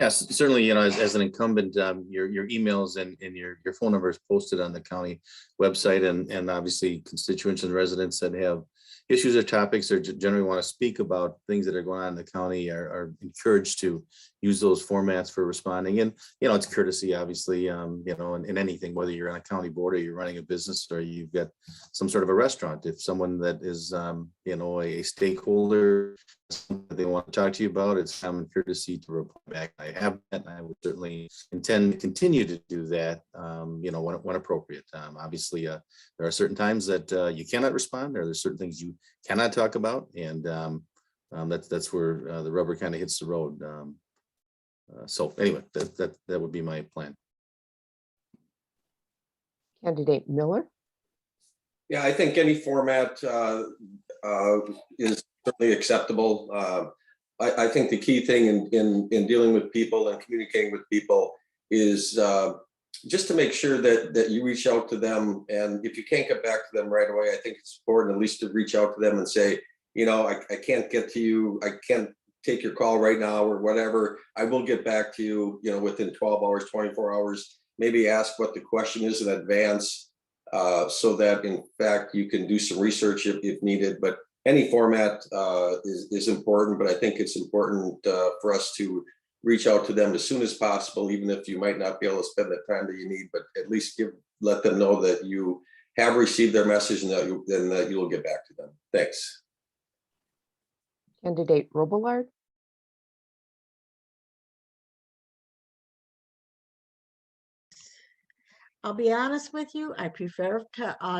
Yes, certainly, as an incumbent, your emails and your phone number is posted on the county website, and obviously constituents and residents that have issues or topics or generally want to speak about things that are going on in the county are encouraged to use those formats for responding. And, it's courtesy, obviously, in anything, whether you're on a county board or you're running a business or you've got some sort of a restaurant. If someone that is, a stakeholder, something they want to talk to you about, it's common courtesy to reply back. I have that, and I would certainly intend to continue to do that, when appropriate. Obviously, there are certain times that you cannot respond, or there's certain things you cannot talk about, and that's where the rubber kind of hits the road. So anyway, that would be my plan. Candidate Miller. Yeah, I think any format is certainly acceptable. I think the key thing in dealing with people and communicating with people is just to make sure that you reach out to them. And if you can't get back to them right away, I think it's important at least to reach out to them and say, I can't get to you. I can't take your call right now or whatever. I will get back to you, within 12 hours, 24 hours. Maybe ask what the question is in advance so that in fact you can do some research if needed. But any format is important, but I think it's important for us to reach out to them as soon as possible, even if you might not be able to spend the time that you need, but at least let them know that you have received their message and that you will get back to them. Thanks. Candidate Robillard. I'll be honest with you, I prefer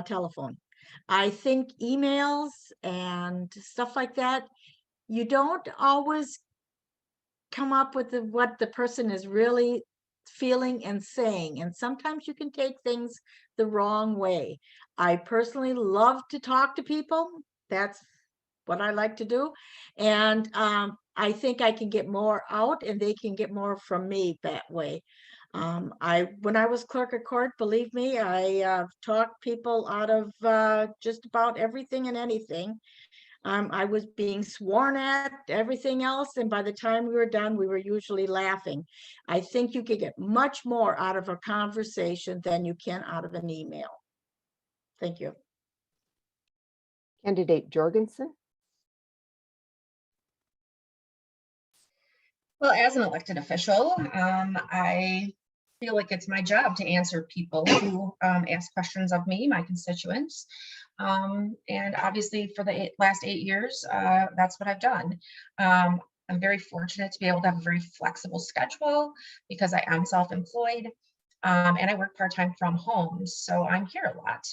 telephone. I think emails and stuff like that, you don't always come up with what the person is really feeling and saying. And sometimes you can take things the wrong way. I personally love to talk to people. That's what I like to do. And I think I can get more out and they can get more from me that way. When I was clerk of court, believe me, I talked people out of just about everything and anything. I was being sworn at, everything else, and by the time we were done, we were usually laughing. I think you could get much more out of a conversation than you can out of an email. Thank you. Candidate Jorgensen. Well, as an elected official, I feel like it's my job to answer people who ask questions of me, my constituents. And obviously for the last 8 years, that's what I've done. I'm very fortunate to be able to have a very flexible schedule because I am self-employed, and I work part-time from home, so I'm here a lot.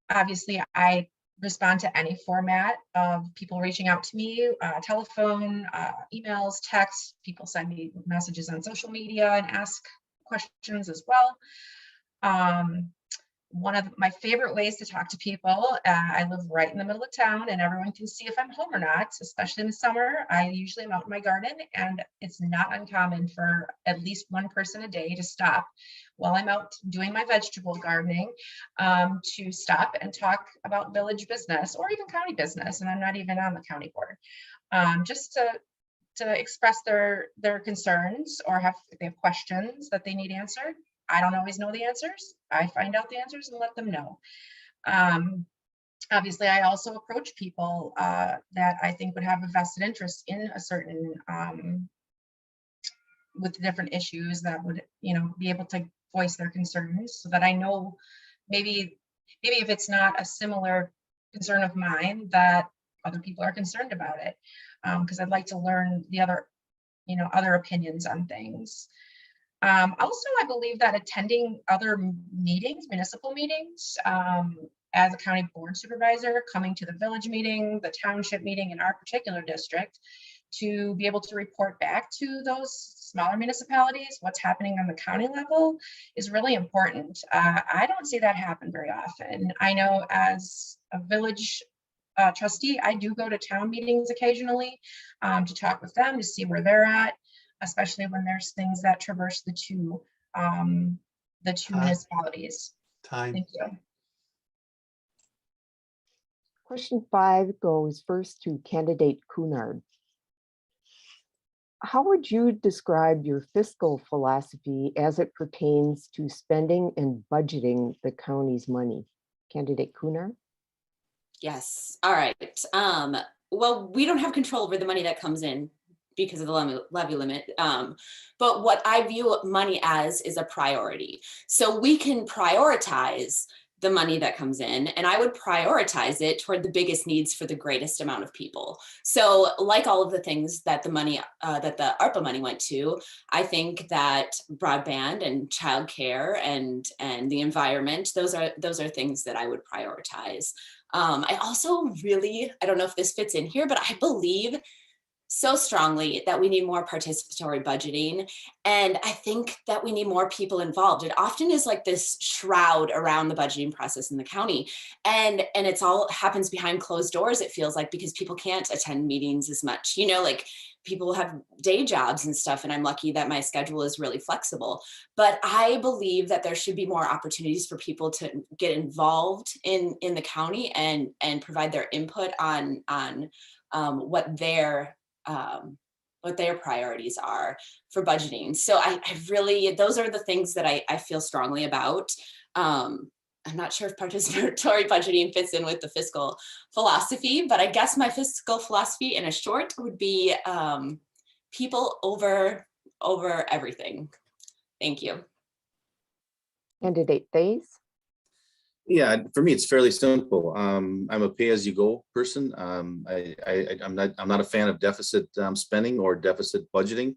Obviously, I respond to any format of people reaching out to me, telephone, emails, texts. People send me messages on social media and ask questions as well. One of my favorite ways to talk to people, I live right in the middle of town and everyone can see if I'm home or not, especially in the summer. I usually am out in my garden, and it's not uncommon for at least one person a day to stop while I'm out doing my vegetable gardening, to stop and talk about village business or even county business. And I'm not even on the county board, just to express their concerns, or if they have questions that they need answered. I don't always know the answers. I find out the answers and let them know. Obviously, I also approach people that I think would have a vested interest in a certain, with different issues that would, be able to voice their concerns, so that I know maybe if it's not a similar concern of mine, that other people are concerned about it, because I'd like to learn the other opinions on things. Also, I believe that attending other meetings, municipal meetings, as a county board supervisor, coming to the village meeting, the township meeting in our particular district, to be able to report back to those smaller municipalities what's happening on the county level is really important. I don't see that happen very often. I know as a village trustee, I do go to town meetings occasionally, to talk with them, to see where they're at, especially when there's things that traverse the two municipalities. Time. Thank you. Question 5 goes first to candidate Counard. How would you describe your fiscal philosophy as it pertains to spending and budgeting the county's money? Candidate Counard? Yes. All right. Well, we don't have control over the money that comes in because of the levy limit. But what I view money as is a priority. So we can prioritize the money that comes in, and I would prioritize it toward the biggest needs for the greatest amount of people. So like all of the things that the money, that the ARPA money went to, I think that broadband and childcare and the environment, those are things that I would prioritize. I also really, I don't know if this fits in here, but I believe so strongly that we need more participatory budgeting. And I think that we need more people involved. It often is like this shroud around the budgeting process in the county. And it's all happens behind closed doors, it feels like, because people can't attend meetings as much, like people have day jobs and stuff. And I'm lucky that my schedule is really flexible. But I believe that there should be more opportunities for people to get involved in the county and provide their input on what their priorities are for budgeting. So I really, those are the things that I feel strongly about. I'm not sure if participatory budgeting fits in with the fiscal philosophy, but I guess my fiscal philosophy in a short would be people over everything. Thank you. Candidate Thayse? Yeah, for me, it's fairly simple. I'm a pay-as-you-go person. I'm not a fan of deficit spending or deficit budgeting,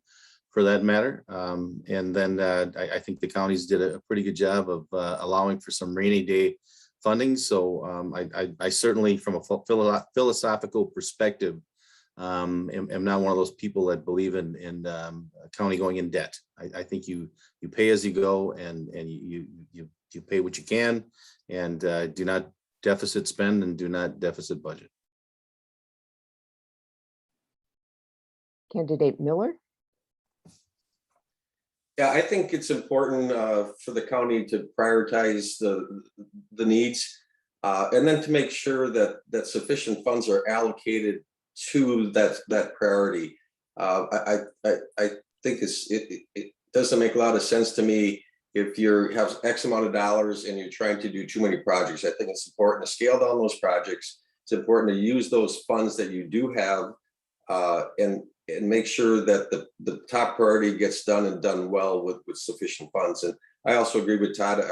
for that matter. And then I think the counties did a pretty good job of allowing for some rainy day funding. So I certainly, from a philosophical perspective, am not one of those people that believe in county going in debt. I think you pay as you go, and you pay what you can, and do not deficit spend and do not deficit budget. Candidate Miller? Yeah, I think it's important for the county to prioritize the needs, and then to make sure that sufficient funds are allocated to that priority. I think it doesn't make a lot of sense to me if you have X amount of dollars and you're trying to do too many projects. I think it's important to scale down those projects. It's important to use those funds that you do have, and and make sure that the top priority gets done and done well with sufficient funds. And I also agree with Todd.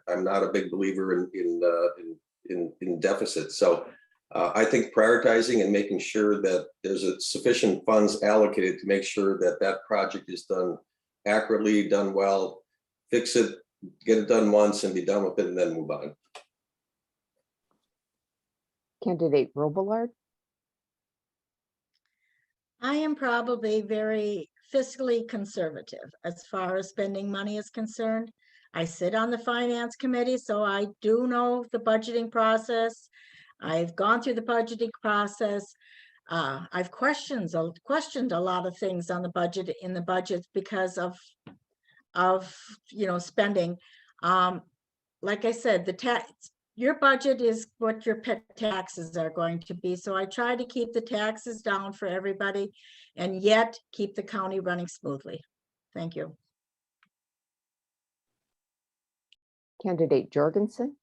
I'm not a big believer in deficit. So I think prioritizing and making sure that there's sufficient funds allocated to make sure that that project is done accurately, done well, fix it, get it done once and be done with it and then move on. Candidate Robillard. I am probably very fiscally conservative as far as spending money is concerned. I sit on the finance committee, so I do know the budgeting process. I've gone through the budgeting process. I've questioned a lot of things on the budget, in the budgets, because of spending. Like I said, your budget is what your pet taxes are going to be. So I try to keep the taxes down for everybody and yet keep the county running smoothly. Thank you. Candidate Jorgensen.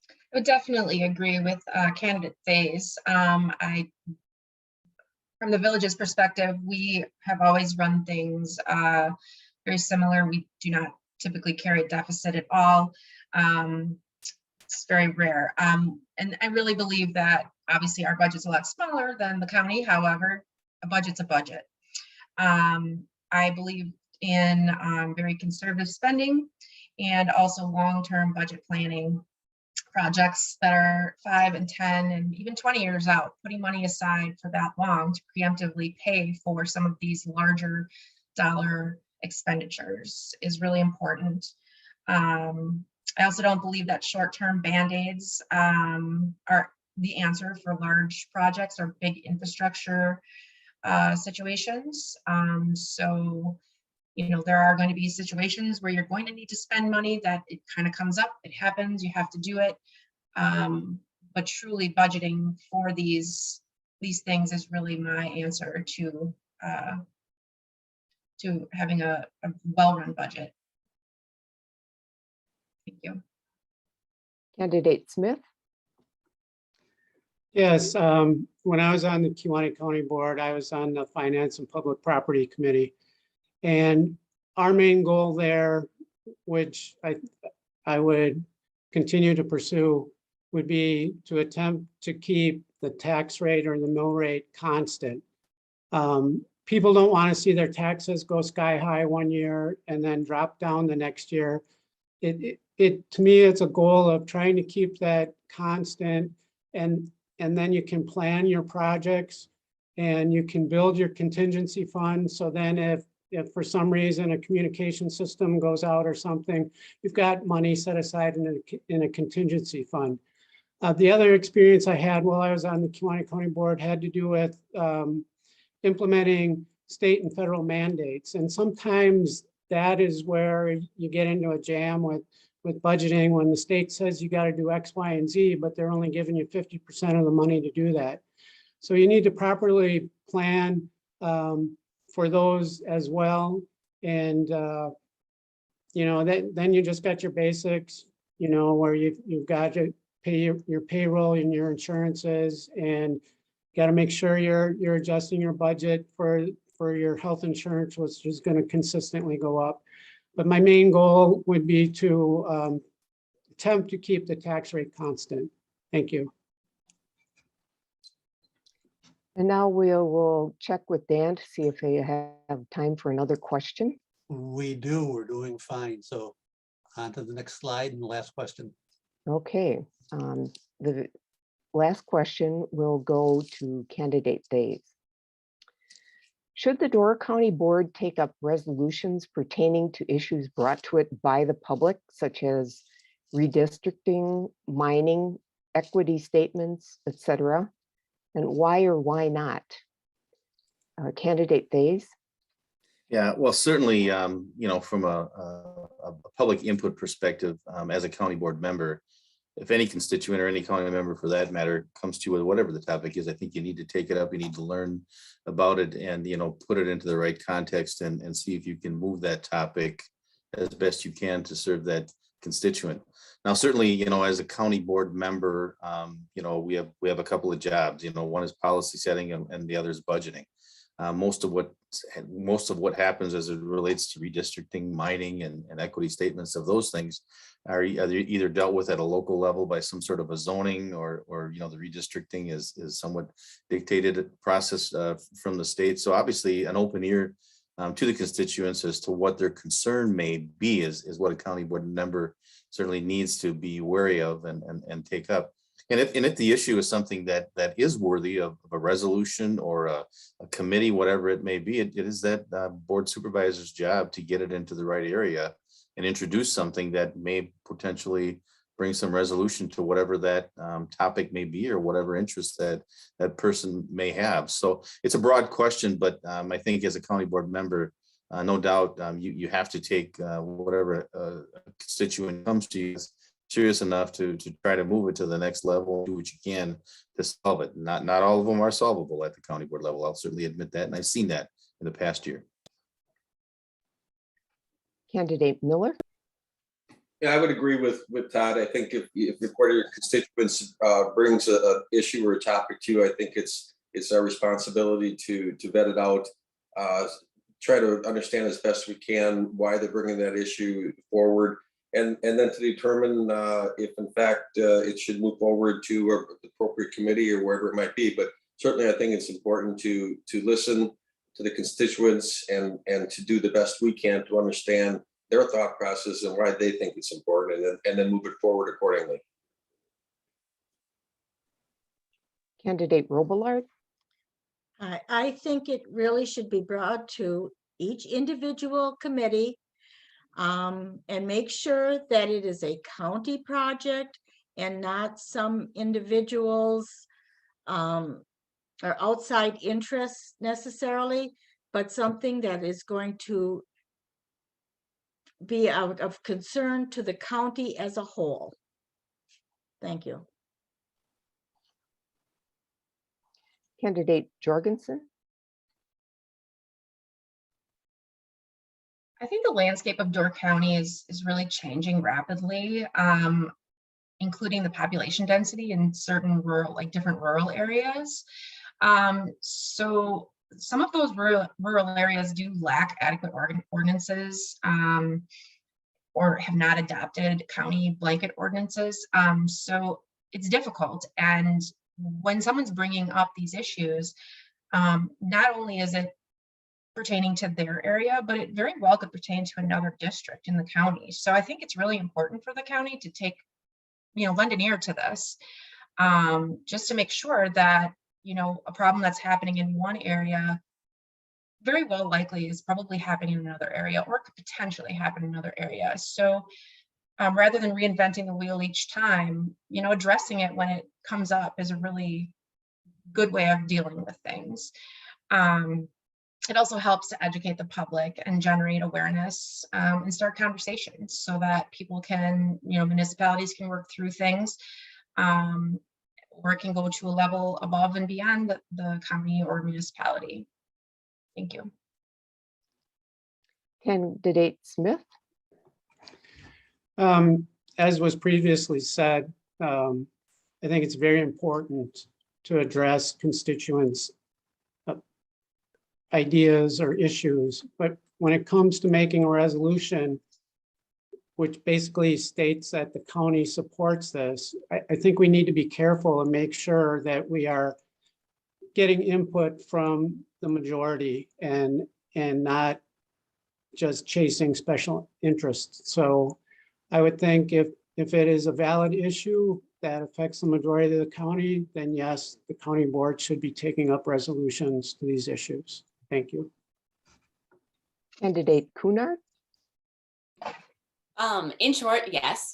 I would definitely agree with candidate Thayse. From the village's perspective, we have always run things very similar. We do not typically carry a deficit at all. It's very rare. And I really believe that obviously our budget's a lot smaller than the county. However, a budget's a budget. I believe in very conservative spending and also long-term budget planning projects that are 5 and 10 and even 20 years out, putting money aside for that long to preemptively pay for some of these larger dollar expenditures is really important. I also don't believe that short-term band-aids are the answer for large projects or big infrastructure situations. So, there are going to be situations where you're going to need to spend money, that it kind of comes up, it happens, you have to do it. But truly budgeting for these things is really my answer to having a well-run budget. Thank you. Candidate Smith. Yes, when I was on the County Board, I was on the Finance and Public Property Committee. And our main goal there, which I would continue to pursue, would be to attempt to keep the tax rate or the mill rate constant. People don't want to see their taxes go sky high one year and then drop down the next year. To me, it's a goal of trying to keep that constant, and then you can plan your projects and you can build your contingency fund. So then if for some reason a communication system goes out or something, you've got money set aside in a contingency fund. The other experience I had while I was on the County Board had to do with implementing state and federal mandates. And sometimes that is where you get into a jam with budgeting, when the state says you got to do X, Y, and Z, but they're only giving you 50% of the money to do that. So you need to properly plan for those as well. And, then you just got your basics, where you've got to pay your payroll and your insurances, and got to make sure you're adjusting your budget for your health insurance, which is going to consistently go up. But my main goal would be to attempt to keep the tax rate constant. Thank you. And now we'll check with Dan to see if they have time for another question. We do, we're doing fine. So on to the next slide and the last question. Okay, the last question will go to candidate Thayse. Should the Door County Board take up resolutions pertaining to issues brought to it by the public, such as redistricting, mining, equity statements, etc.? And why or why not? Candidate Thayse. Yeah, well, certainly, from a public input perspective, as a county board member, if any constituent or any county member for that matter comes to you with whatever the topic is, I think you need to take it up. You need to learn about it and, put it into the right context and see if you can move that topic as best you can to serve that constituent. Now, certainly, as a county board member, we have a couple of jobs. One is policy setting and the other is budgeting. most of what happens as it relates to redistricting, mining, and equity statements of those things are either dealt with at a local level by some sort of a zoning, or the redistricting is somewhat dictated process from the state. So obviously an open ear to the constituents as to what their concern may be is what a county board member certainly needs to be wary of and take up. And if the issue is something that is worthy of a resolution or a committee, whatever it may be, it is that board supervisor's job to get it into the right area and introduce something that may potentially bring some resolution to whatever that topic may be, or whatever interest that person may have. So it's a broad question, but I think as a county board member, no doubt you have to take whatever constituent comes to you serious enough to try to move it to the next level, do what you can to solve it. Not all of them are solvable at the county board level. I'll certainly admit that, and I've seen that in the past year. Candidate Miller. Yeah, I would agree with Todd. I think if the part of your constituents brings a issue or a topic to you, I think it's our responsibility to vet it out, try to understand as best we can why they're bringing that issue forward, and then to determine if in fact it should move forward to an appropriate committee or wherever it might be. But certainly I think it's important to listen to the constituents and to do the best we can to understand their thought process and why they think it's important, and then move it forward accordingly. Candidate Robillard. I think it really should be brought to each individual committee, and make sure that it is a county project and not some individuals or outside interests necessarily, but something that is going to be out of concern to the county as a whole. Thank you. Candidate Jorgensen. I think the landscape of Door County is really changing rapidly, including the population density in certain rural, different rural areas. So some of those rural areas do lack adequate ordinances, or have not adopted county blanket ordinances. So it's difficult. And when someone's bringing up these issues, not only is it pertaining to their area, but it very well could pertain to another district in the county. So I think it's really important for the county to take, lend an ear to this, just to make sure that, a problem that's happening in one area very well likely is probably happening in another area, or could potentially happen in another area. So rather than reinventing the wheel each time, addressing it when it comes up is a really good way of dealing with things. It also helps to educate the public and generate awareness, and start conversations so that people can, municipalities can work through things, or it can go to a level above and beyond the county or municipality. Thank you. Candidate Smith. As was previously said, I think it's very important to address constituents' ideas or issues, but when it comes to making a resolution, which basically states that the county supports this, I think we need to be careful and make sure that we are getting input from the majority and not just chasing special interests. So I would think if it is a valid issue that affects the majority of the county, then yes, the county board should be taking up resolutions to these issues. Thank you. Candidate Counard. In short, yes.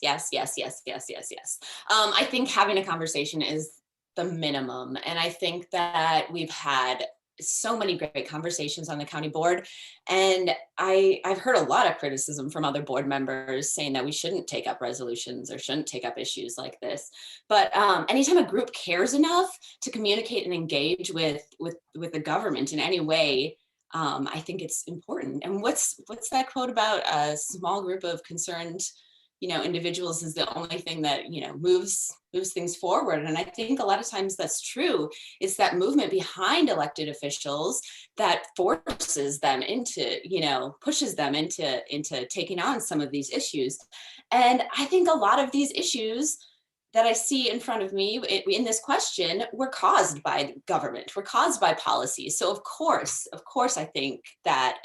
I think having a conversation is the minimum. And I think that we've had so many great conversations on the county board. And I've heard a lot of criticism from other board members saying that we shouldn't take up resolutions or shouldn't take up issues like this. But anytime a group cares enough to communicate and engage with the government in any way, I think it's important. And what's that quote about a small group of concerned individuals is the only thing that, moves things forward. And I think a lot of times that's true. It's that movement behind elected officials that forces them into, pushes them into taking on some of these issues. And I think a lot of these issues that I see in front of me in this question were caused by government, were caused by policies. So of course, I think that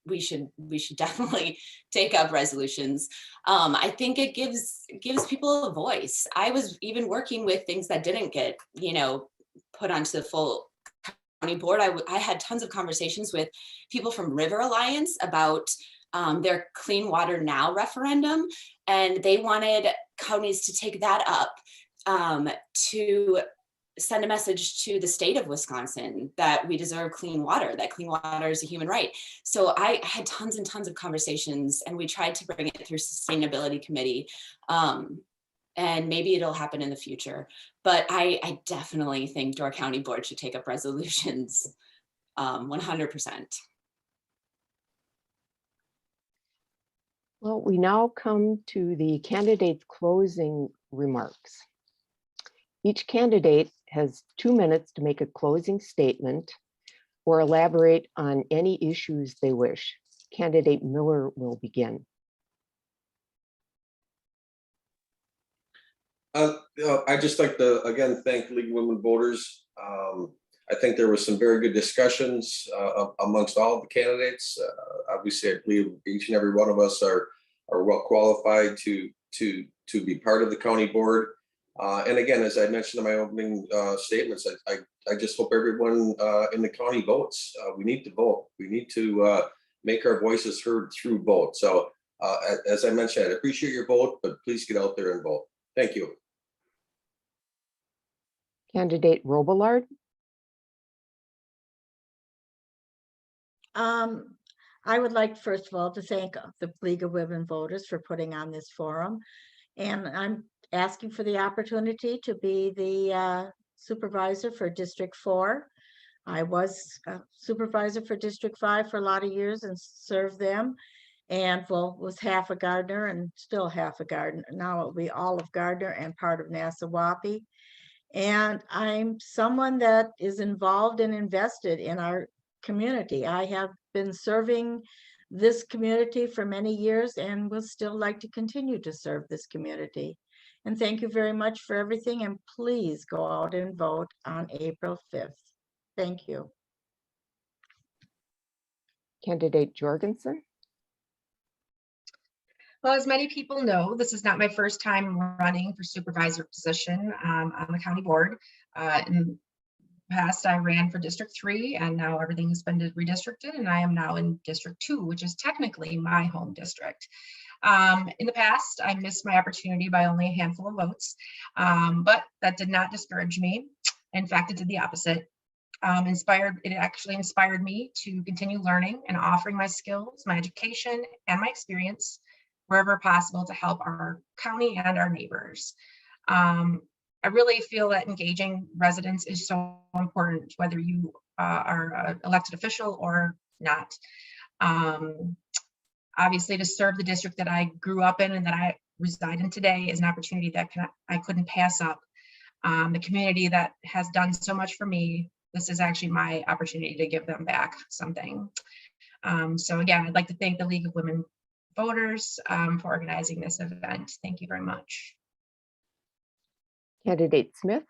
we should definitely take up resolutions. I think it gives people a voice. I was even working with things that didn't get, put onto the full county board. I had tons of conversations with people from River Alliance about their Clean Water Now referendum, and they wanted counties to take that up to send a message to the state of Wisconsin that we deserve clean water, that clean water is a human right. So I had tons and tons of conversations, and we tried to bring it through Sustainability Committee. And maybe it'll happen in the future. But I definitely think Door County Board should take up resolutions 100%. Well, we now come to the candidate's closing remarks. Each candidate has 2 minutes to make a closing statement or elaborate on any issues they wish. Candidate Miller will begin. I'd just like to, again, thank League of Women Voters. I think there was some very good discussions amongst all of the candidates. Obviously, I believe each and every one of us are well qualified to be part of the county board. And again, as I mentioned in my opening statements, I just hope everyone in the county votes. We need to vote. We need to make our voices heard through vote. So as I mentioned, I appreciate your vote, but please get out there and vote. Thank you. Candidate Robillard. I would like, first of all, to thank the League of Women Voters for putting on this forum. And I'm asking for the opportunity to be the supervisor for District 4. I was a supervisor for District 5 for a lot of years and served them, and was half a Gardner and still half a Gardner. Now it'll be all of Gardner and part of Nassawapi. And I'm someone that is involved and invested in our community. I have been serving this community for many years and will still like to continue to serve this community. And thank you very much for everything. And please go out and vote on April 5th. Thank you. Candidate Jorgensen. Well, as many people know, this is not my first time running for supervisor position on the county board. In the past, I ran for District 3, and now everything has been redistricted, and I am now in District 2, which is technically my home district. In the past, I missed my opportunity by only a handful of votes, but that did not discourage me. In fact, it did the opposite. It actually inspired me to continue learning and offering my skills, my education, and my experience wherever possible to help our county and our neighbors. I really feel that engaging residents is so important, whether you are an elected official or not. Obviously, to serve the district that I grew up in and that I reside in today is an opportunity that I couldn't pass up. The community that has done so much for me, this is actually my opportunity to give them back something. So again, I'd like to thank the League of Women Voters for organizing this event. Thank you very much. Candidate Smith.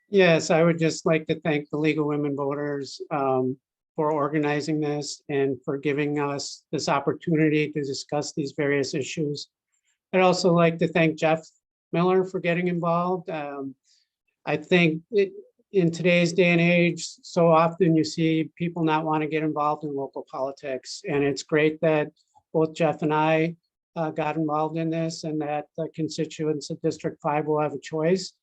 Yes, I would just like to thank the League of Women Voters for organizing this and for giving us this opportunity to discuss these various issues. I'd also like to thank Jeff Miller for getting involved. I think in today's day and age, so often you see people not want to get involved in local politics. And it's great that both Jeff and I got involved in this, and that the constituents of District 5 will have a choice.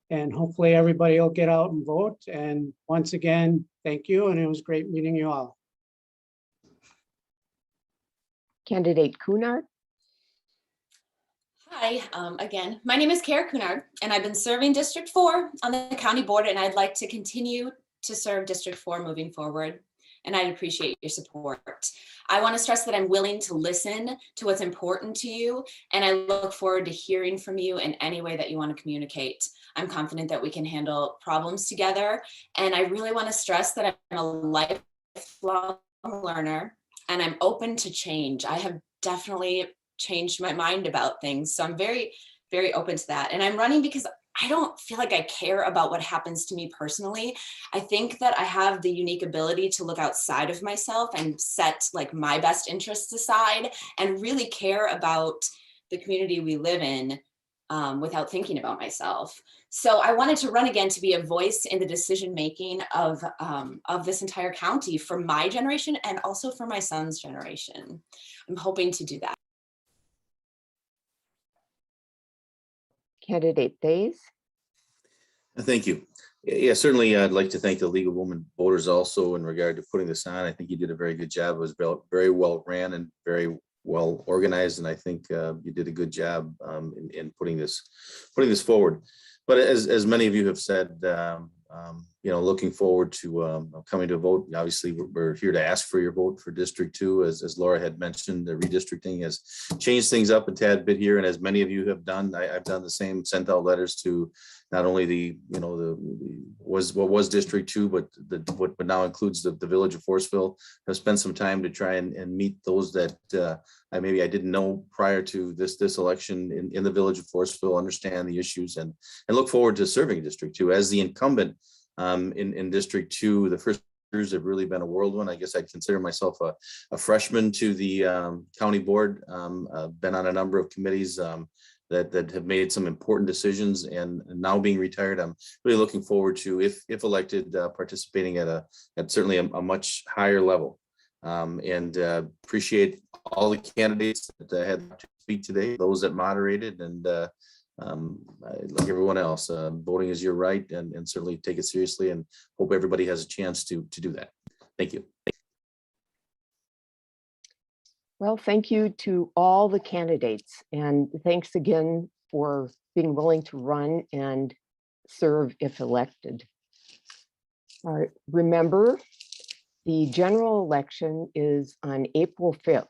And hopefully everybody will get out and vote. And once again, thank you. And it was great meeting you all. Candidate Counard. Hi, again, my name is Counard, and I've been serving District 4 on the county board, and I'd like to continue to serve District 4 moving forward. and I'd appreciate your support. I want to stress that I'm willing to listen to what's important to you, and I look forward to hearing from you in any way that you want to communicate. I'm confident that we can handle problems together, and I really want to stress that I'm a lifelong learner, and I'm open to change. I have definitely changed my mind about things, so I'm very, very open to that. And I'm running because I don't feel like I care about what happens to me personally. I think that I have the unique ability to look outside of myself and set like my best interests aside and really care about the community we live in without thinking about myself. So I wanted to run again to be a voice in the decision-making of this entire county for my generation and also for my son's generation. I'm hoping to do that. Candidate Thayse. Thank you. Yeah, certainly I'd like to thank the League of Women Voters also in regard to putting this on. I think you did a very good job. It was very well ran and very well organized, and I think you did a good job in putting this forward. But as many of you have said, looking forward to coming to vote. Obviously, we're here to ask for your vote for District 2. As Laura had mentioned, the redistricting has changed things up a tad bit here, and as many of you have done, I've done the same. Sent out letters to not only what was District 2, but what now includes the village of Forestville. Have spent some time to try and meet those that I didn't know prior to this election in the village of Forestville, understand the issues, and look forward to serving District 2 as the incumbent in District 2. The first years have really been a whirlwind. I guess I'd consider myself a freshman to the county board. Been on a number of committees that have made some important decisions, and now being retired, I'm really looking forward to, if elected, participating at certainly a much higher level. And appreciate all the candidates that had to speak today, those that moderated, and like everyone else, voting is your right, and certainly take it seriously, and hope everybody has a chance to do that. Thank you. Well, thank you to all the candidates, and thanks again for being willing to run and serve if elected. Remember, the general election is on April 5th.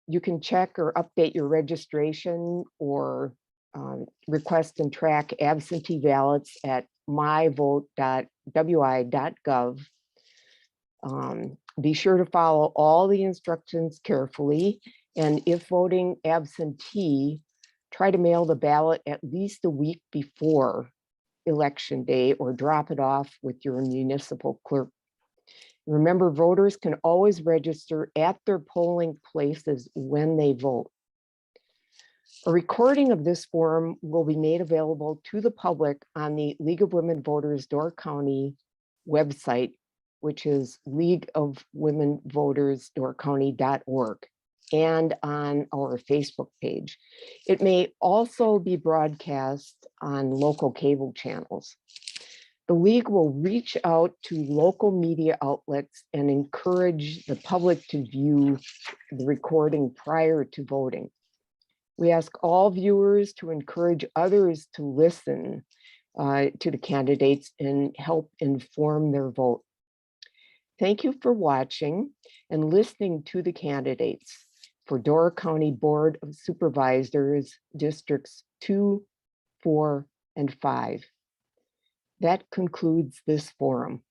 You can check or update your registration or request and track absentee ballots at myvote.wi.gov. Be sure to follow all the instructions carefully, and if voting absentee, try to mail the ballot at least a week before election day or drop it off with your municipal clerk. Remember, voters can always register at their polling places when they vote. A recording of this forum will be made available to the public on the League of Women Voters Door County website, which is leagueofwomenvotersdoorcounty.org, and on our Facebook page. It may also be broadcast on local cable channels. The League will reach out to local media outlets and encourage the public to view the recording prior to voting. We ask all viewers to encourage others to listen to the candidates and help inform their vote. Thank you for watching and listening to the candidates for Door County Board of Supervisors, Districts 2, 4, and 5. That concludes this forum.